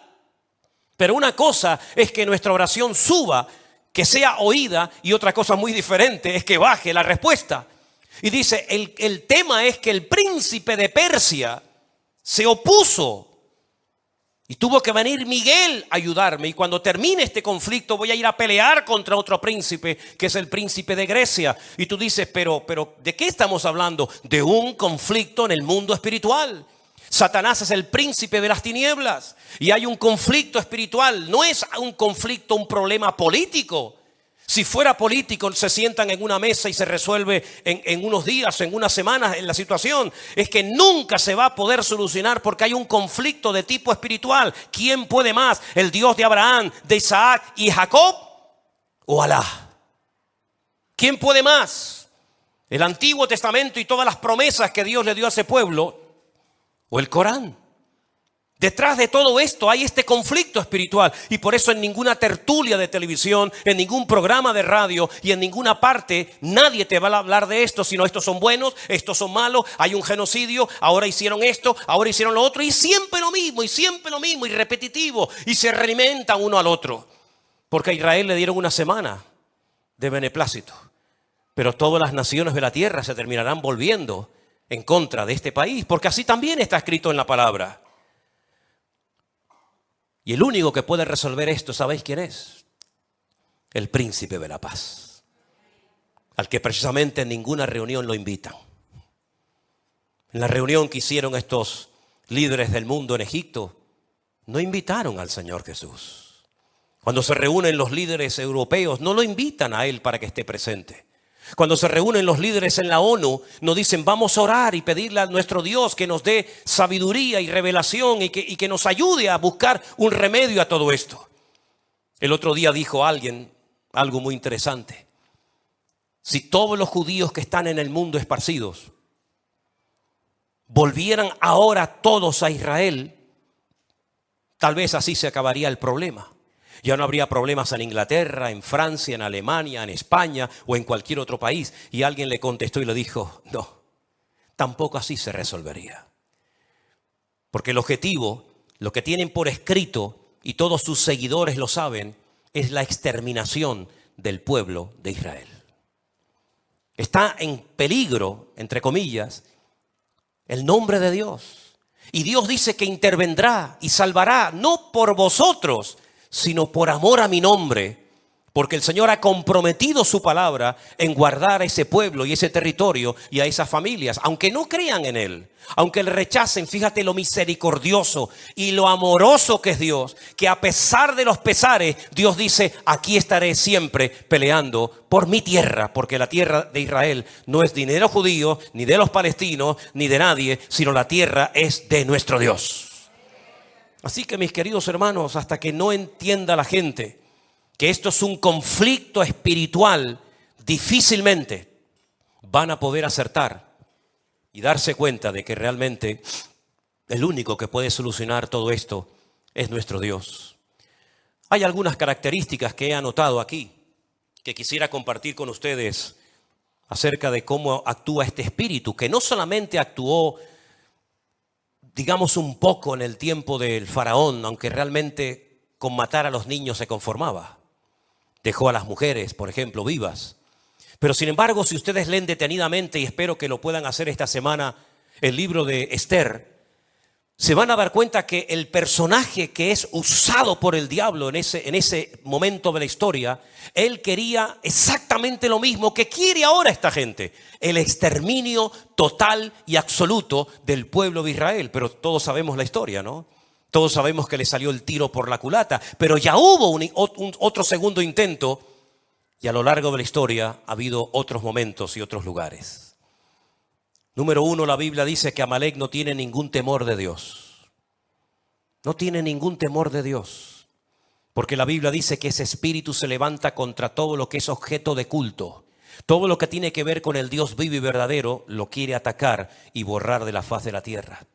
Pero una cosa es que nuestra oración suba, que sea oída, y otra cosa muy diferente es que baje la respuesta. Y dice, el tema es que el príncipe de Persia se opuso y tuvo que venir Miguel a ayudarme. Y cuando termine este conflicto voy a ir a pelear contra otro príncipe, que es el príncipe de Grecia. Y tú dices, pero ¿de qué estamos hablando? De un conflicto en el mundo espiritual. Satanás es el príncipe de las tinieblas y hay un conflicto espiritual. No es un conflicto, un problema político. Si fuera político, se sientan en una mesa y se resuelve en unos días, en unas semanas en la situación. Es que nunca se va a poder solucionar porque hay un conflicto de tipo espiritual. ¿Quién puede más? ¿El Dios de Abraham, de Isaac y Jacob? ¿O Alá? ¿Quién puede más? ¿El Antiguo Testamento y todas las promesas que Dios le dio a ese pueblo o el Corán? Detrás de todo esto hay este conflicto espiritual y por eso en ninguna tertulia de televisión, en ningún programa de radio y en ninguna parte nadie te va a hablar de esto, sino estos son buenos, estos son malos, hay un genocidio, ahora hicieron esto, ahora hicieron lo otro y siempre lo mismo y repetitivo y se realimentan uno al otro. Porque a Israel le dieron una semana de beneplácito, pero todas las naciones de la tierra se terminarán volviendo en contra de este país, porque así también está escrito en la palabra. Y el único que puede resolver esto, ¿sabéis quién es? El príncipe de la paz, al que precisamente en ninguna reunión lo invitan. En la reunión que hicieron estos líderes del mundo en Egipto, no invitaron al Señor Jesús. Cuando se reúnen los líderes europeos, no lo invitan a Él para que esté presente. Cuando se reúnen los líderes en la ONU, nos dicen vamos a orar y pedirle a nuestro Dios que nos dé sabiduría y revelación y que nos ayude a buscar un remedio a todo esto. El otro día dijo alguien algo muy interesante. Si todos los judíos que están en el mundo esparcidos volvieran ahora todos a Israel, tal vez así se acabaría el problema. Ya no habría problemas en Inglaterra, en Francia, en Alemania, en España o en cualquier otro país. Y alguien le contestó y le dijo, no, tampoco así se resolvería. Porque el objetivo, lo que tienen por escrito, y todos sus seguidores lo saben, es la exterminación del pueblo de Israel. Está en peligro, entre comillas, el nombre de Dios. Y Dios dice que intervendrá y salvará, no por vosotros, sino por amor a mi nombre, porque el Señor ha comprometido su palabra en guardar a ese pueblo y ese territorio y a esas familias, aunque no crean en Él, aunque le rechacen. Fíjate lo misericordioso y lo amoroso que es Dios, que a pesar de los pesares, Dios dice, aquí estaré siempre peleando por mi tierra, porque la tierra de Israel no es ni de los judíos, ni de los palestinos, ni de nadie, sino la tierra es de nuestro Dios. Así que mis queridos hermanos, hasta que no entienda la gente que esto es un conflicto espiritual, difícilmente van a poder acertar y darse cuenta de que realmente el único que puede solucionar todo esto es nuestro Dios. Hay algunas características que he anotado aquí que quisiera compartir con ustedes acerca de cómo actúa este espíritu, que no solamente actuó digamos un poco en el tiempo del faraón, aunque realmente con matar a los niños se conformaba. Dejó a las mujeres, por ejemplo, vivas. Pero sin embargo, si ustedes leen detenidamente, y espero que lo puedan hacer esta semana, el libro de Esther, se van a dar cuenta que el personaje que es usado por el diablo en ese momento de la historia, él quería exactamente lo mismo que quiere ahora esta gente: el exterminio total y absoluto del pueblo de Israel. Pero todos sabemos la historia, ¿no? Todos sabemos que le salió el tiro por la culata, pero ya hubo otro segundo intento, y a lo largo de la historia ha habido otros momentos y otros lugares. Número 1, la Biblia dice que Amalek no tiene ningún temor de Dios. No tiene ningún temor de Dios. Porque la Biblia dice que ese espíritu se levanta contra todo lo que es objeto de culto. Todo lo que tiene que ver con el Dios vivo y verdadero lo quiere atacar y borrar de la faz de la tierra.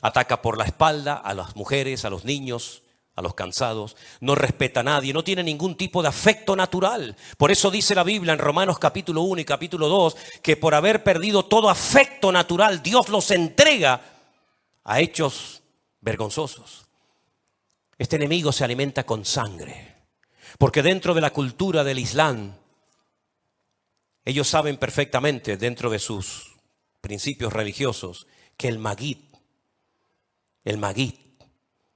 Ataca por la espalda a las mujeres, a los niños, a los cansados. No respeta a nadie, no tiene ningún tipo de afecto natural. Por eso dice la Biblia en Romanos capítulo 1 y capítulo 2 que por haber perdido todo afecto natural, Dios los entrega a hechos vergonzosos. Este enemigo se alimenta con sangre, porque dentro de la cultura del Islam, ellos saben perfectamente, dentro de sus principios religiosos, que el Maguid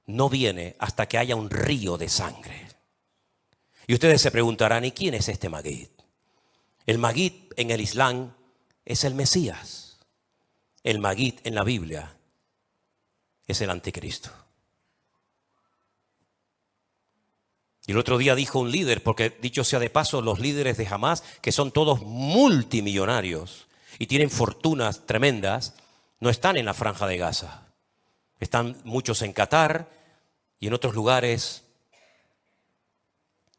no viene hasta que haya un río de sangre. Y ustedes se preguntarán, ¿y quién es este Maguid? El Maguid en el Islam es el Mesías. El Maguid en la Biblia es el anticristo. Y el otro día dijo un líder, porque dicho sea de paso, los líderes de Hamás, que son todos multimillonarios y tienen fortunas tremendas, no están en la Franja de Gaza. Están muchos en Qatar y en otros lugares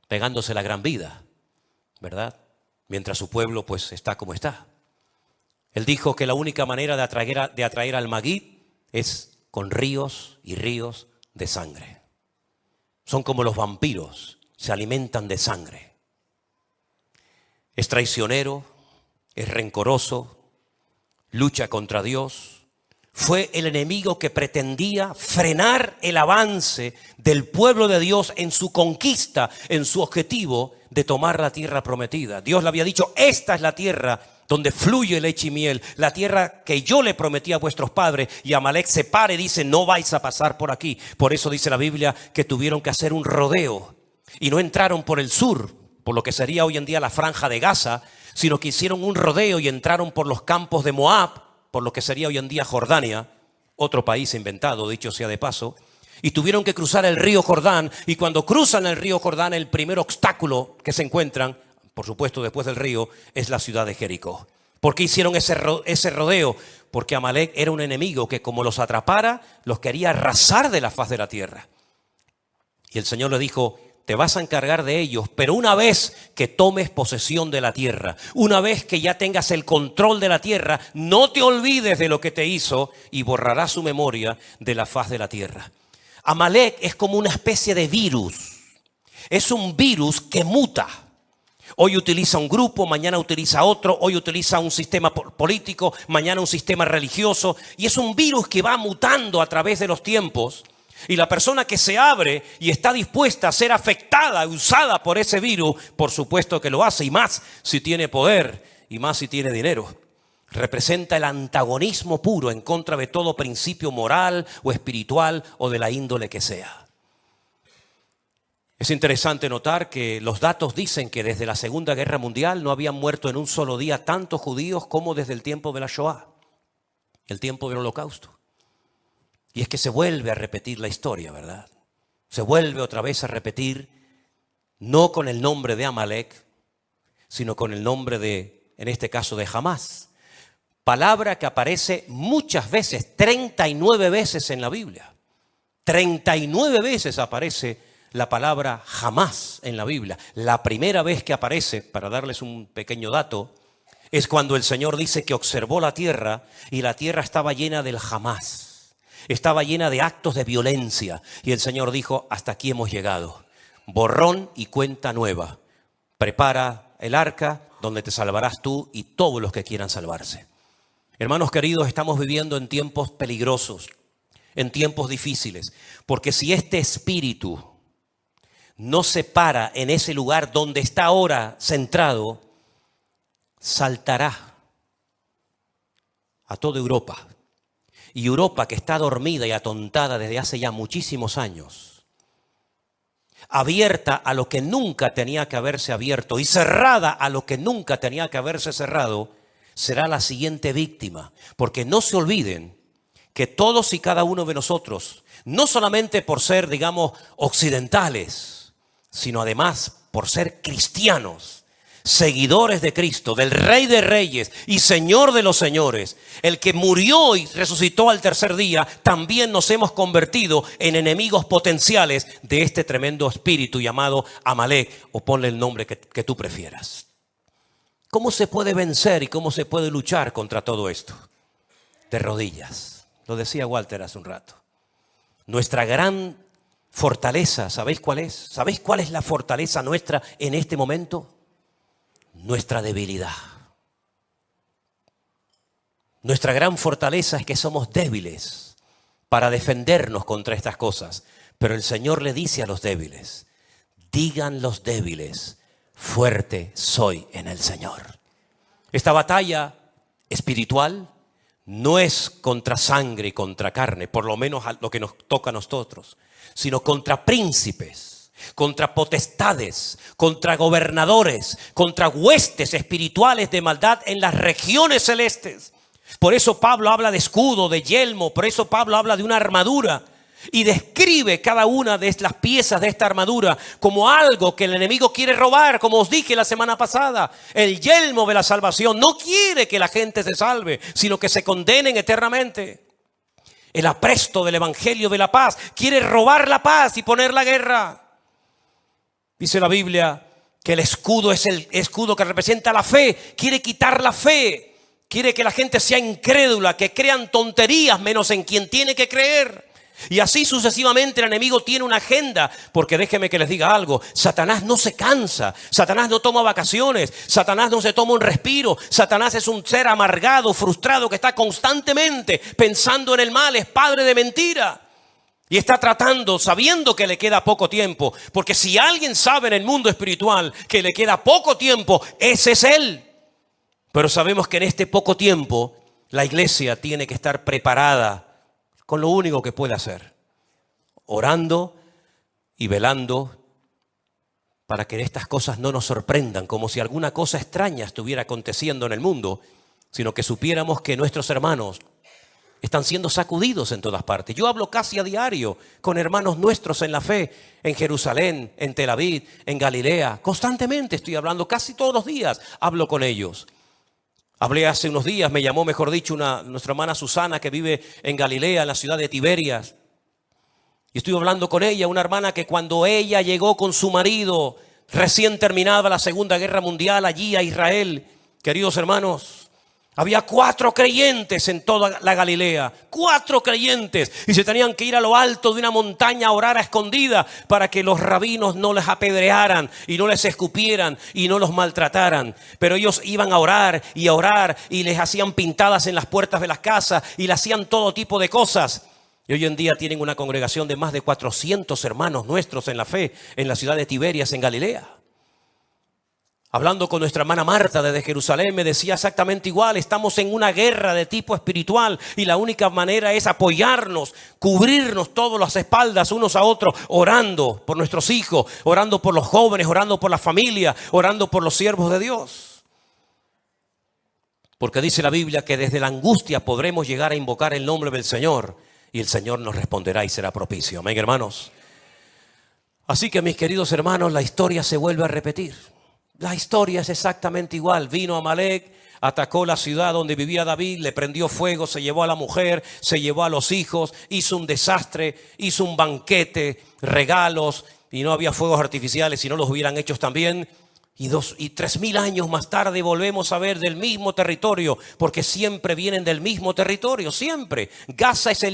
pegándose la gran vida, ¿verdad? mientras su pueblo pues está como está. Él dijo que la única manera de atraer al Magid es con ríos y ríos de sangre. Son como los vampiros, se alimentan de sangre. Es traicionero, es rencoroso, lucha contra Dios. Fue el enemigo que pretendía frenar el avance del pueblo de Dios en su conquista, en su objetivo de tomar la tierra prometida. Dios le había dicho, esta es la tierra donde fluye leche y miel, la tierra que yo le prometí a vuestros padres. Y Amalek se para y dice, no vais a pasar por aquí. Por eso dice la Biblia que tuvieron que hacer un rodeo y no entraron por el sur, por lo que sería hoy en día la franja de Gaza, sino que hicieron un rodeo y entraron por los campos de Moab, por lo que sería hoy en día Jordania, otro país inventado, dicho sea de paso, y tuvieron que cruzar el río Jordán. Y cuando cruzan el río Jordán, el primer obstáculo que se encuentran, por supuesto después del río, es la ciudad de Jericó. ¿Por qué hicieron ese rodeo? Porque Amalek era un enemigo que como los atrapara, los quería arrasar de la faz de la tierra. Y el Señor le dijo, te vas a encargar de ellos, pero una vez que tomes posesión de la tierra, una vez que ya tengas el control de la tierra, no te olvides de lo que te hizo y borrarás su memoria de la faz de la tierra. Amalek es como una especie de virus. Es un virus que muta. Hoy utiliza un grupo, mañana utiliza otro, hoy utiliza un sistema político, mañana un sistema religioso. Y es un virus que va mutando a través de los tiempos. Y la persona que se abre y está dispuesta a ser afectada, usada por ese virus, por supuesto que lo hace, y más si tiene poder y más si tiene dinero. Representa el antagonismo puro en contra de todo principio moral o espiritual o de la índole que sea. Es interesante notar que los datos dicen que desde la Segunda Guerra Mundial no habían muerto en un solo día tantos judíos como desde el tiempo de la Shoah, el tiempo del Holocausto. Y es que se vuelve a repetir la historia, ¿verdad? Se vuelve otra vez a repetir, no con el nombre de Amalek, sino con el nombre de, en este caso, de Hamás. Palabra que aparece muchas veces, 39 veces en la Biblia. 39 veces aparece la palabra Hamás en la Biblia. La primera vez que aparece, para darles un pequeño dato, es cuando el Señor dice que observó la tierra y la tierra estaba llena del Hamás. Estaba llena de actos de violencia y el Señor dijo, hasta aquí hemos llegado. Borrón y cuenta nueva. Prepara el arca donde te salvarás tú y todos los que quieran salvarse. Hermanos queridos, estamos viviendo en tiempos peligrosos, en tiempos difíciles, porque si este espíritu no se para en ese lugar donde está ahora centrado, saltará a toda Europa. Y Europa, que está dormida y atontada desde hace ya muchísimos años, abierta a lo que nunca tenía que haberse abierto y cerrada a lo que nunca tenía que haberse cerrado, será la siguiente víctima. Porque no se olviden que todos y cada uno de nosotros, no solamente por ser, digamos, occidentales, sino además por ser cristianos, seguidores de Cristo, del Rey de Reyes y Señor de los Señores, el que murió y resucitó al tercer día, también nos hemos convertido en enemigos potenciales de este tremendo espíritu llamado Amalek, o ponle el nombre que tú prefieras. ¿Cómo se puede vencer y cómo se puede luchar contra todo esto? De rodillas. Lo decía Walter hace un rato. Nuestra gran fortaleza, ¿sabéis cuál es? ¿Sabéis cuál es la fortaleza nuestra en este momento? Nuestra debilidad. Nuestra gran fortaleza es que somos débiles para defendernos contra estas cosas. Pero el Señor le dice a los débiles, digan los débiles, fuerte soy en el Señor. Esta batalla espiritual no es contra sangre y contra carne, por lo menos lo que nos toca a nosotros, sino contra príncipes, contra potestades, contra gobernadores, contra huestes espirituales de maldad en las regiones celestes. Por eso Pablo habla de escudo, de yelmo, por eso Pablo habla de una armadura y describe cada una de las piezas de esta armadura como algo que el enemigo quiere robar, como os dije la semana pasada. El yelmo de la salvación no quiere que la gente se salve, sino que se condenen eternamente. El apresto del evangelio de la paz quiere robar la paz y poner la guerra. Dice la Biblia que el escudo es el escudo que representa la fe. Quiere quitar la fe. Quiere que la gente sea incrédula, que crean tonterías menos en quien tiene que creer. Y así sucesivamente el enemigo tiene una agenda, porque déjeme que les diga algo, Satanás no se cansa, Satanás no toma vacaciones, Satanás no se toma un respiro, Satanás es un ser amargado, frustrado, que está constantemente pensando en el mal, es padre de mentira. Y está tratando, sabiendo que le queda poco tiempo, porque si alguien sabe en el mundo espiritual que le queda poco tiempo, ese es él. Pero sabemos que en este poco tiempo la iglesia tiene que estar preparada con lo único que puede hacer, orando y velando para que estas cosas no nos sorprendan, como si alguna cosa extraña estuviera aconteciendo en el mundo, sino que supiéramos que nuestros hermanos están siendo sacudidos en todas partes. Yo hablo casi a diario con hermanos nuestros en la fe, en Jerusalén, en Tel Aviv, en Galilea. Constantemente estoy hablando, casi todos los días hablo con ellos. Hablé hace unos días, me llamó, mejor dicho, nuestra hermana Susana, que vive en Galilea, en la ciudad de Tiberias. Y estuve hablando con ella, una hermana que cuando ella llegó con su marido, recién terminada la Segunda Guerra Mundial, allí a Israel, queridos hermanos, había 4 creyentes en toda la Galilea, 4 creyentes, y se tenían que ir a lo alto de una montaña a orar a escondida para que los rabinos no les apedrearan y no les escupieran y no los maltrataran. Pero ellos iban a orar y les hacían pintadas en las puertas de las casas y le hacían todo tipo de cosas. Y hoy en día tienen una congregación de más de 400 hermanos nuestros en la fe en la ciudad de Tiberias, en Galilea. Hablando con nuestra hermana Marta desde Jerusalén, me decía exactamente igual. Estamos en una guerra de tipo espiritual y la única manera es apoyarnos, cubrirnos todas las espaldas unos a otros, orando por nuestros hijos, orando por los jóvenes, orando por la familia, orando por los siervos de Dios. Porque dice la Biblia que desde la angustia podremos llegar a invocar el nombre del Señor y el Señor nos responderá y será propicio. Amén, hermanos. Así que, mis queridos hermanos, la historia se vuelve a repetir. La historia es exactamente igual. Vino Amalek, atacó la ciudad donde vivía David, le prendió fuego, se llevó a la mujer, se llevó a los hijos, hizo un desastre, hizo un banquete, regalos, y no había fuegos artificiales, si no los hubieran hecho también. Y 3.000 años más tarde volvemos a ver del mismo territorio, porque siempre vienen del mismo territorio, siempre. Gaza es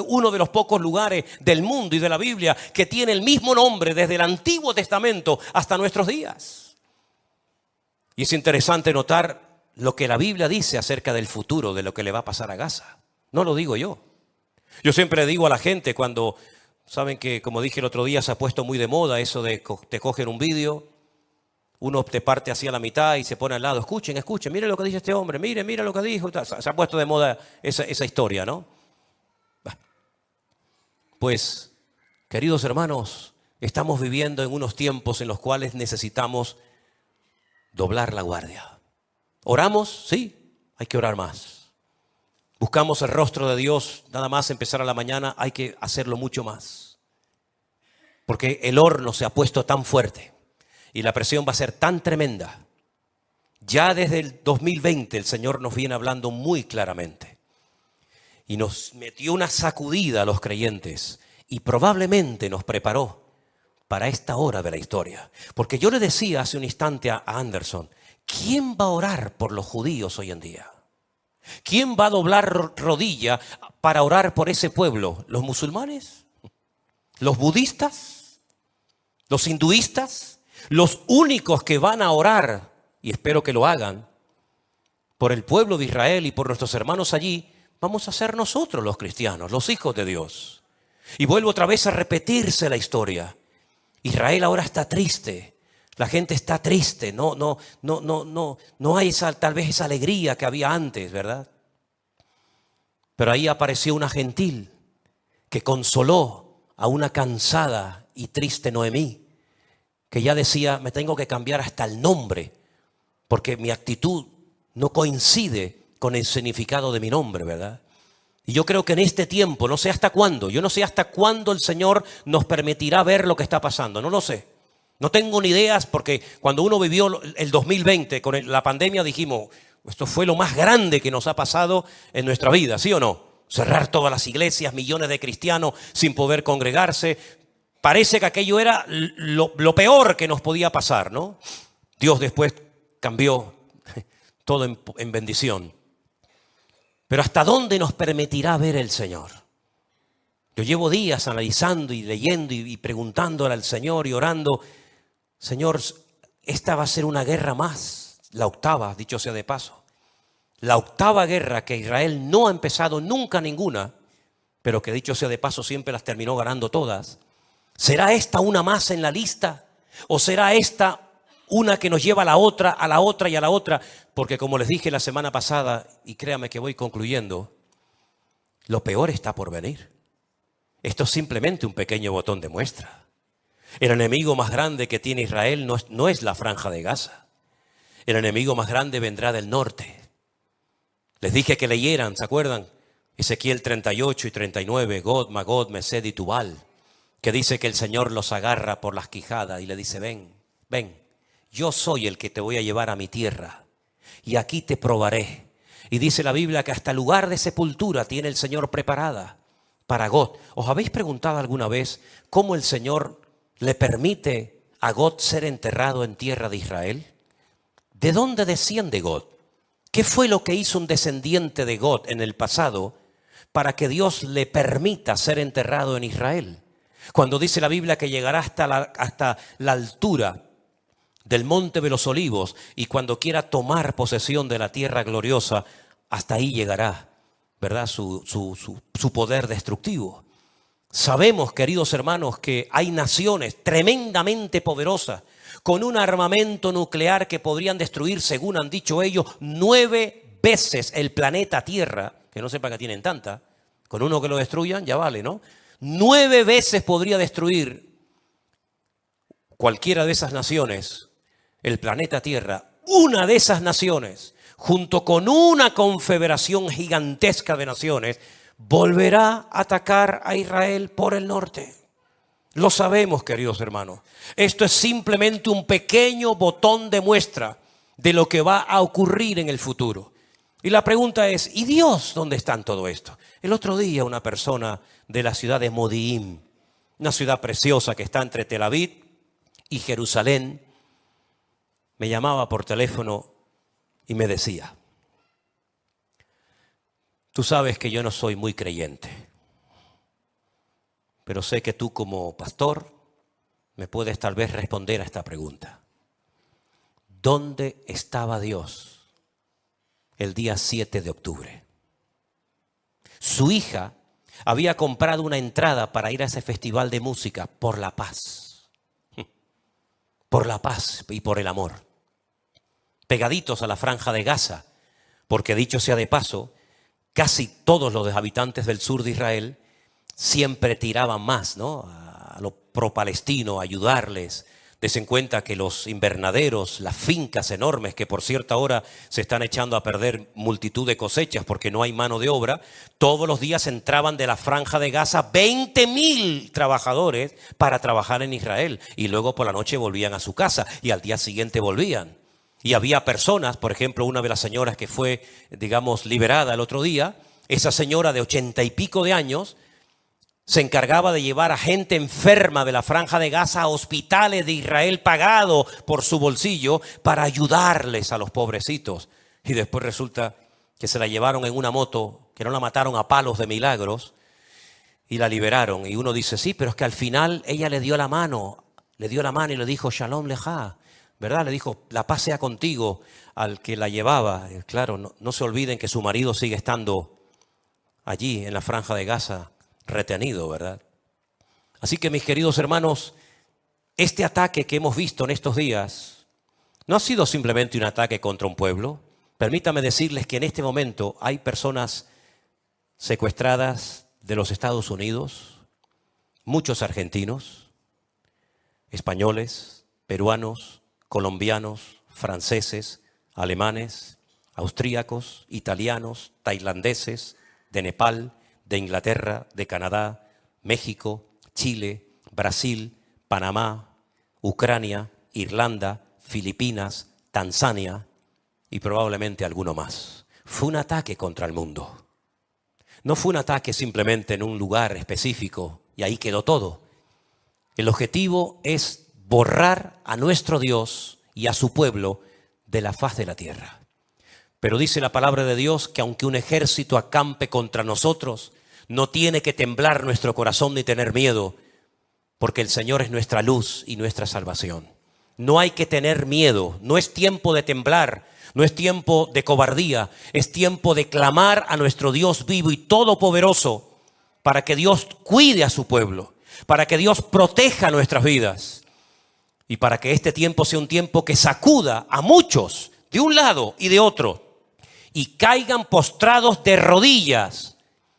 uno de los pocos lugares del mundo y de la Biblia que tiene el mismo nombre desde el Antiguo Testamento hasta nuestros días. Y es interesante notar lo que la Biblia dice acerca del futuro, de lo que le va a pasar a Gaza. No lo digo yo. Yo siempre digo a la gente cuando, saben que como dije el otro día, se ha puesto muy de moda eso de te cogen un vídeo, uno te parte hacia la mitad y se pone al lado. Escuchen, miren lo que dice este hombre, miren lo que dijo. Se ha puesto de moda esa historia, ¿no? Pues, queridos hermanos, estamos viviendo en unos tiempos en los cuales necesitamos doblar la guardia. ¿Oramos? Sí, hay que orar más. Buscamos el rostro de Dios, nada más empezar a la mañana, hay que hacerlo mucho más. Porque el horno se ha puesto tan fuerte y la presión va a ser tan tremenda. Ya desde el 2020 el Señor nos viene hablando muy claramente. Y nos metió una sacudida a los creyentes y probablemente nos preparó para esta hora de la historia. Porque yo le decía hace un instante a Anderson, ¿quién va a orar por los judíos hoy en día? ¿Quién va a doblar rodilla para orar por ese pueblo? ¿Los musulmanes? ¿Los budistas? ¿Los hinduistas? Los únicos que van a orar, y espero que lo hagan, por el pueblo de Israel y por nuestros hermanos allí, vamos a ser nosotros los cristianos, los hijos de Dios. Y vuelvo otra vez a repetirse la historia. Israel ahora está triste, la gente está triste, no hay tal vez esa alegría que había antes, ¿verdad? Pero ahí apareció una gentil que consoló a una cansada y triste Noemí, que ya decía, me tengo que cambiar hasta el nombre, porque mi actitud no coincide con el significado de mi nombre, ¿verdad? Y yo creo que en este tiempo, no sé hasta cuándo, yo no sé hasta cuándo el Señor nos permitirá ver lo que está pasando, no lo sé. No tengo ni ideas porque cuando uno vivió el 2020 con la pandemia dijimos, esto fue lo más grande que nos ha pasado en nuestra vida, ¿sí o no? Cerrar todas las iglesias, millones de cristianos sin poder congregarse, Parece que aquello era lo peor que nos podía pasar, ¿no? Dios después cambió todo en bendición. Pero ¿hasta dónde nos permitirá ver el Señor? Yo llevo días analizando y leyendo y preguntándole al Señor y orando. Señor, esta va a ser una guerra más, la octava, dicho sea de paso. La octava guerra que Israel no ha empezado nunca ninguna, pero que dicho sea de paso siempre las terminó ganando todas. ¿Será esta una más en la lista? ¿O será esta una que nos lleva a la otra y a la otra? Porque como les dije la semana pasada, y créame que voy concluyendo, lo peor está por venir. Esto es simplemente un pequeño botón de muestra. El enemigo más grande que tiene Israel no es la franja de Gaza. El enemigo más grande vendrá del norte. Les dije que leyeran, ¿se acuerdan? Ezequiel 38 y 39, God, Magod, Mesed y Tubal, que dice que el Señor los agarra por las quijadas y le dice, ven, yo soy el que te voy a llevar a mi tierra y aquí te probaré. Y dice la Biblia que hasta lugar de sepultura tiene el Señor preparada para God. ¿Os habéis preguntado alguna vez cómo el Señor le permite a God ser enterrado en tierra de Israel? ¿De dónde desciende God? ¿Qué fue lo que hizo un descendiente de God en el pasado para que Dios le permita ser enterrado en Israel? Cuando dice la Biblia que llegará hasta la altura del monte de los olivos y cuando quiera tomar posesión de la tierra gloriosa, hasta ahí llegará, ¿verdad? Su poder destructivo. Sabemos, queridos hermanos, que hay naciones tremendamente poderosas con un armamento nuclear que podrían destruir, según han dicho ellos, 9 veces el planeta Tierra, que no sepa que tienen tanta, con uno que lo destruyan ya vale, ¿no? 9 veces podría destruir cualquiera de esas naciones el planeta Tierra. Una de esas naciones, junto con una confederación gigantesca de naciones, volverá a atacar a Israel por el norte. Lo sabemos, queridos hermanos. Esto es simplemente un pequeño botón de muestra de lo que va a ocurrir en el futuro. Y la pregunta es, ¿y Dios dónde está en todo esto? El otro día una persona de la ciudad de Modi'in, una ciudad preciosa que está entre Tel Aviv y Jerusalén, me llamaba por teléfono y me decía, tú sabes que yo no soy muy creyente, pero sé que tú como pastor me puedes tal vez responder a esta pregunta. ¿Dónde estaba Dios el día 7 de octubre? Su hija había comprado una entrada para ir a ese festival de música por la paz. Por la paz y por el amor. Pegaditos a la franja de Gaza, porque dicho sea de paso, casi todos los habitantes del sur de Israel siempre tiraban más, ¿no? A lo pro-palestino, a ayudarles. Desen cuenta que los invernaderos, las fincas enormes, que por cierta hora se están echando a perder multitud de cosechas porque no hay mano de obra, todos los días entraban de la franja de Gaza 20.000 trabajadores para trabajar en Israel. Y luego por la noche volvían a su casa y al día siguiente volvían. Y había personas, por ejemplo, una de las señoras que fue, digamos, liberada el otro día, esa señora de 80 y pico de años, se encargaba de llevar a gente enferma de la franja de Gaza a hospitales de Israel pagado por su bolsillo para ayudarles a los pobrecitos. Y después resulta que se la llevaron en una moto, que no la mataron a palos de milagros y la liberaron. Y uno dice, sí, pero es que al final ella le dio la mano y le dijo, Shalom Leja, ¿verdad? Le dijo, la paz sea contigo al que la llevaba. Y claro, no se olviden que su marido sigue estando allí en la franja de Gaza, retenido, ¿verdad? Así que mis queridos hermanos, este ataque que hemos visto en estos días no ha sido simplemente un ataque contra un pueblo. Permítame decirles que en este momento hay personas secuestradas de los Estados Unidos, muchos argentinos, españoles, peruanos, colombianos, franceses, alemanes, austríacos, italianos, tailandeses, de Nepal, de Inglaterra, de Canadá, México, Chile, Brasil, Panamá, Ucrania, Irlanda, Filipinas, Tanzania y probablemente alguno más. Fue un ataque contra el mundo. No fue un ataque simplemente en un lugar específico y ahí quedó todo. El objetivo es borrar a nuestro Dios y a su pueblo de la faz de la tierra. Pero dice la palabra de Dios que aunque un ejército acampe contra nosotros, no tiene que temblar nuestro corazón ni tener miedo, porque el Señor es nuestra luz y nuestra salvación. No hay que tener miedo, no es tiempo de temblar, no es tiempo de cobardía, es tiempo de clamar a nuestro Dios vivo y todopoderoso para que Dios cuide a su pueblo, para que Dios proteja nuestras vidas y para que este tiempo sea un tiempo que sacuda a muchos de un lado y de otro y caigan postrados de rodillas,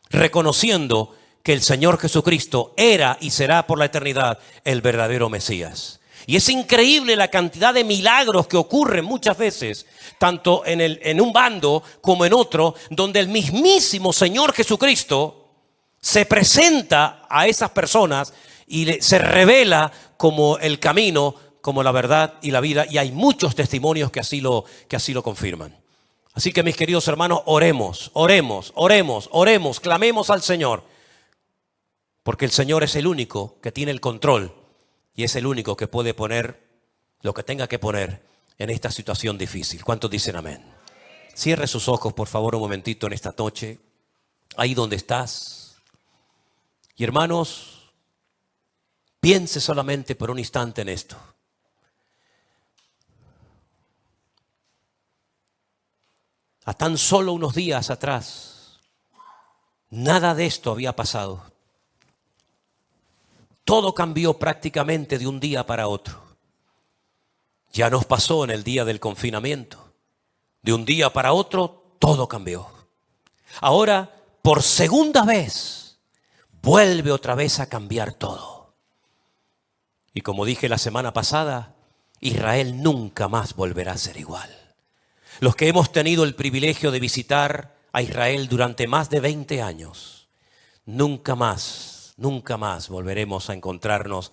reconociendo que el Señor Jesucristo era y será por la eternidad el verdadero Mesías. Y es increíble la cantidad de milagros que ocurren muchas veces, tanto en un bando como en otro, donde el mismísimo Señor Jesucristo se presenta a esas personas y se revela como el camino, como la verdad y la vida. Y hay muchos testimonios que así lo confirman. Así que mis queridos hermanos, oremos, clamemos al Señor. Porque el Señor es el único que tiene el control y es el único que puede poner lo que tenga que poner en esta situación difícil. ¿Cuántos dicen amén? Cierre sus ojos, por favor, un momentito en esta noche, ahí donde estás. Y hermanos, piense solamente por un instante en esto. A tan solo unos días atrás, nada de esto había pasado. Todo cambió prácticamente de un día para otro. Ya nos pasó en el día del confinamiento. De un día para otro, todo cambió. Ahora, por segunda vez, vuelve otra vez a cambiar todo. Y como dije la semana pasada, Israel nunca más volverá a ser igual. Los que hemos tenido el privilegio de visitar a Israel durante más de 20 años, nunca más volveremos a encontrarnos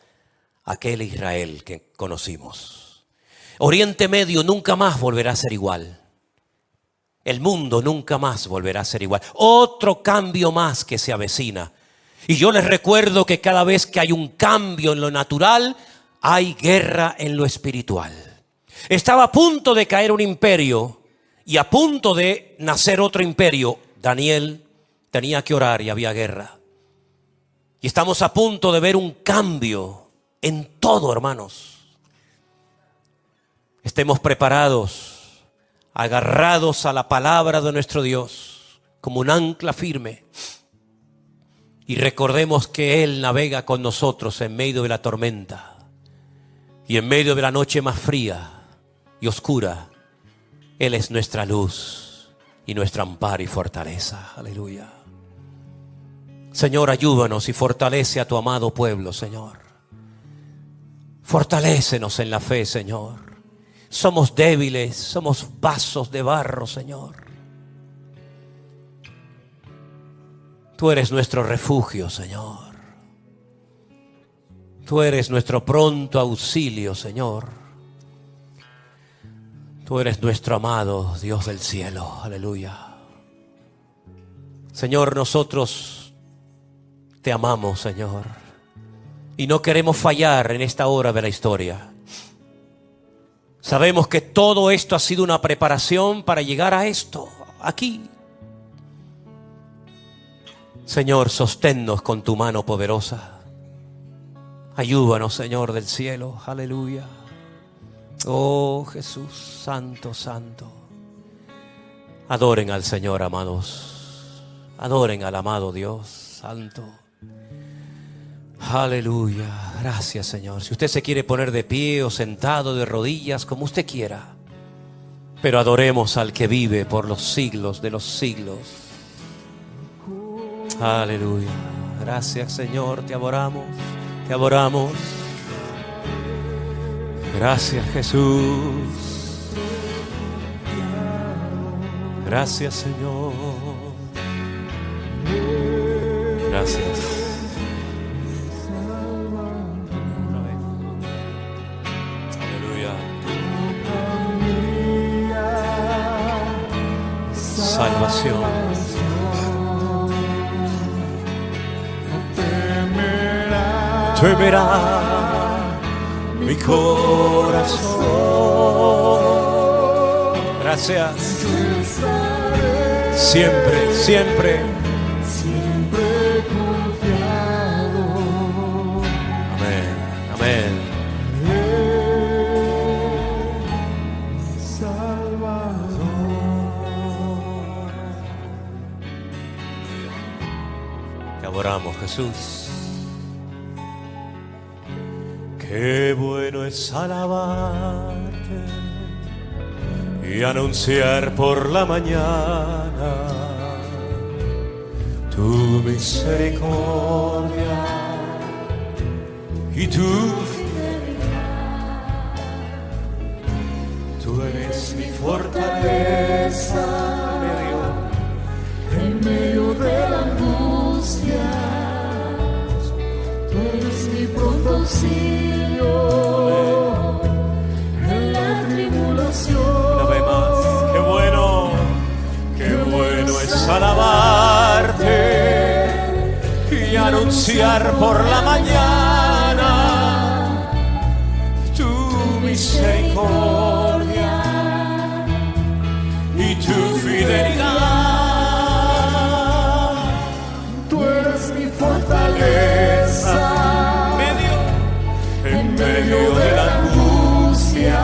aquel Israel que conocimos. Oriente Medio nunca más volverá a ser igual. El mundo nunca más volverá a ser igual. Otro cambio más que se avecina. Y yo les recuerdo que cada vez que hay un cambio en lo natural, hay guerra en lo espiritual. Estaba a punto de caer un imperio y a punto de nacer otro imperio. Daniel tenía que orar y había guerra. Y estamos a punto de ver un cambio en todo, hermanos. Estemos preparados, agarrados a la palabra de nuestro Dios, como un ancla firme. Y recordemos que Él navega con nosotros en medio de la tormenta y en medio de la noche más fría y oscura. Él es nuestra luz y nuestro amparo y fortaleza. Aleluya. Señor, ayúdanos y fortalece a tu amado pueblo, Señor. Fortalécenos en la fe, Señor. Somos débiles, somos vasos de barro, Señor. Tú eres nuestro refugio, Señor. Tú eres nuestro pronto auxilio, Señor. Tú eres nuestro amado Dios del cielo. Aleluya. Señor, nosotros te amamos, Señor, y no queremos fallar en esta hora de la historia. Sabemos que todo esto ha sido una preparación para llegar a esto, aquí. Señor, sosténnos con tu mano poderosa. Ayúdanos, Señor del cielo. Aleluya. Oh Jesús, santo, santo. Adoren al Señor, amados. Adoren al amado Dios, santo. Aleluya, gracias, Señor. Si usted se quiere poner de pie o sentado de rodillas, como usted quiera, pero adoremos al que vive por los siglos de los siglos. Aleluya, gracias, Señor, te adoramos, te adoramos. Gracias, Jesús. Gracias, Señor. Gracias. Salvación. Temerás mi corazón. Gracias. Siempre, siempre. Siempre confiado. Amén, amén. Te adoramos, Jesús. Qué bueno es alabarte y anunciar por la mañana tu misericordia y tu fidelidad. Tú eres mi fortaleza En medio de la angustia, tú eres mi pronto auxilio en la tribulación. Una vez más, qué bueno es alabarte y anunciar por la mañana tu misericordia y tu fidelidad. Tú eres mi fortaleza En medio de la angustia,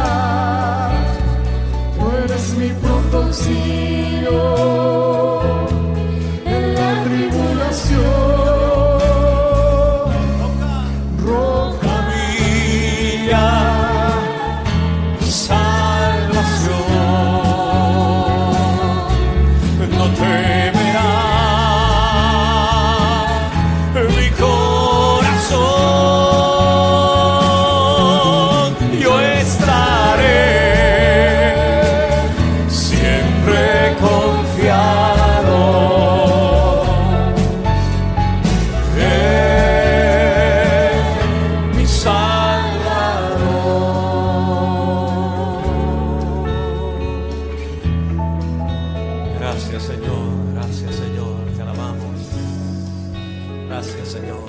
tú eres mi pronto auxilio en la tribulación. Roca mía, salvación, no temerá mi corazón. Yo estaré siempre confiado en mi Salvador. Gracias, Señor, gracias, Señor, te alabamos. Gracias, Señor.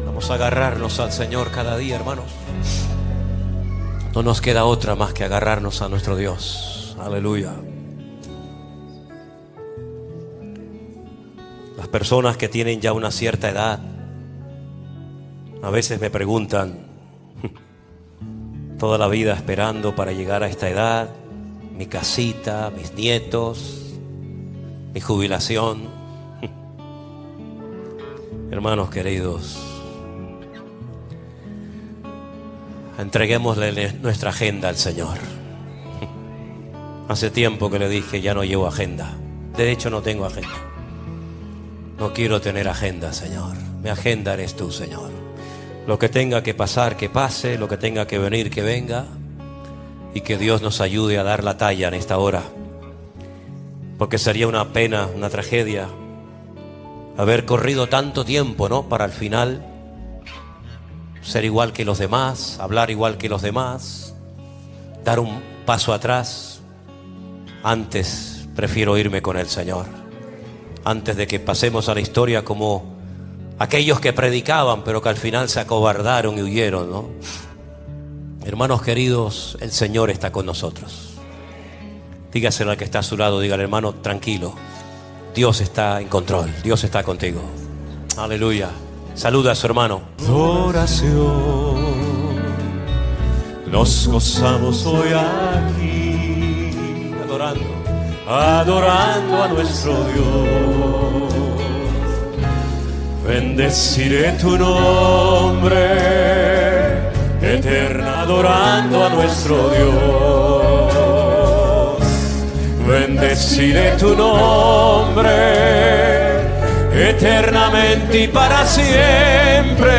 Vamos a agarrarnos al Señor cada día, hermanos. No nos queda otra más que agarrarnos a nuestro Dios. Aleluya. Las personas que tienen ya una cierta edad a veces me preguntan, toda la vida esperando para llegar a esta edad, mi casita, mis nietos, mi jubilación. Hermanos queridos, entreguémosle nuestra agenda al Señor. Hace tiempo que le dije, ya no llevo agenda. De hecho, no tengo agenda. No quiero tener agenda, Señor. Mi agenda eres tú, Señor. Lo que tenga que pasar, que pase. Lo que tenga que venir, que venga. Y que Dios nos ayude a dar la talla en esta hora. Porque sería una pena, una tragedia haber corrido tanto tiempo, ¿no? Para al final ser igual que los demás, hablar igual que los demás, dar un paso atrás. Antes prefiero irme con el Señor, antes de que pasemos a la historia como aquellos que predicaban pero que al final se acobardaron y huyeron, ¿no? Hermanos queridos, el Señor está con nosotros. Dígaselo al que está a su lado, dígale, hermano, tranquilo, Dios está en control, Dios está contigo. Aleluya. Saluda a su hermano. Oración, nos gozamos hoy aquí, adorando a nuestro Dios. Bendeciré tu nombre, eterna, adorando a nuestro Dios. Bendeciré tu nombre, eternamente y para siempre,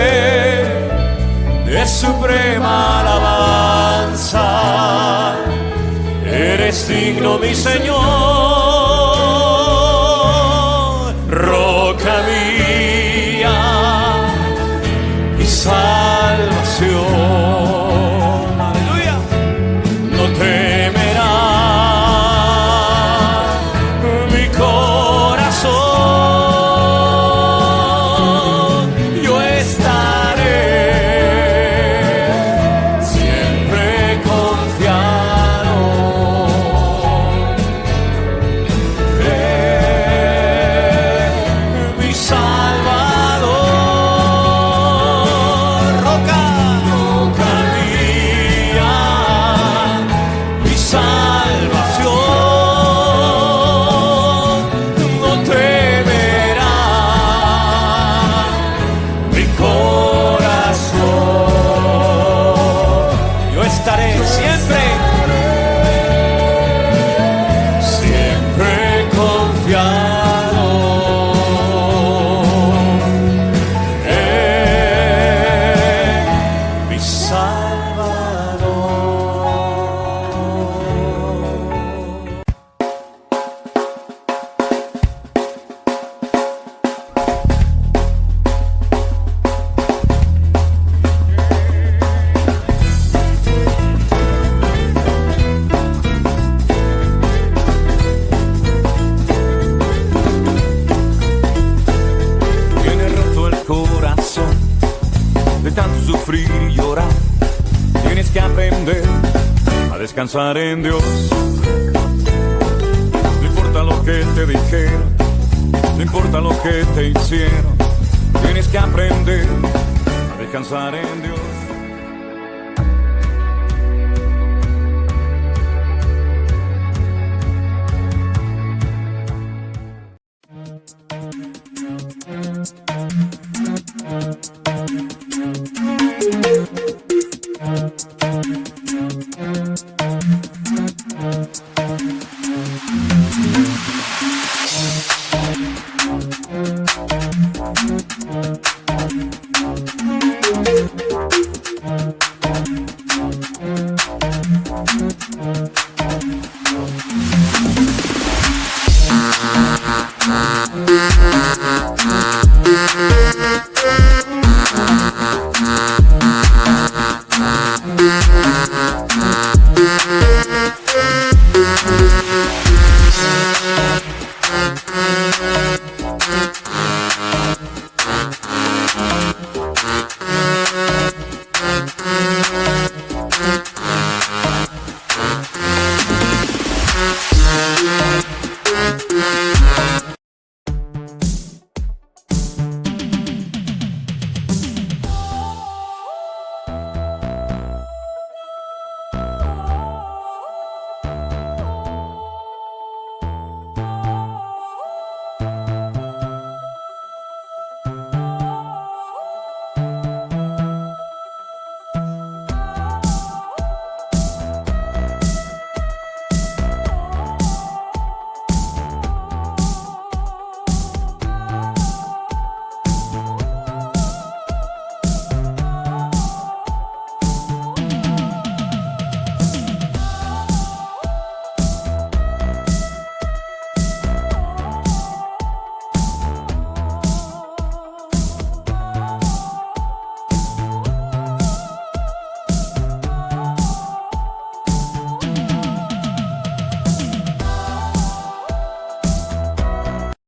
de suprema alabanza, eres digno, mi Señor, roca mía y salvación. Aleluya. No temerá mi corazón. Yo estaré que aprender a descansar en Dios. No importa lo que te dijeron, no importa lo que te hicieron, tienes que aprender a descansar en Dios.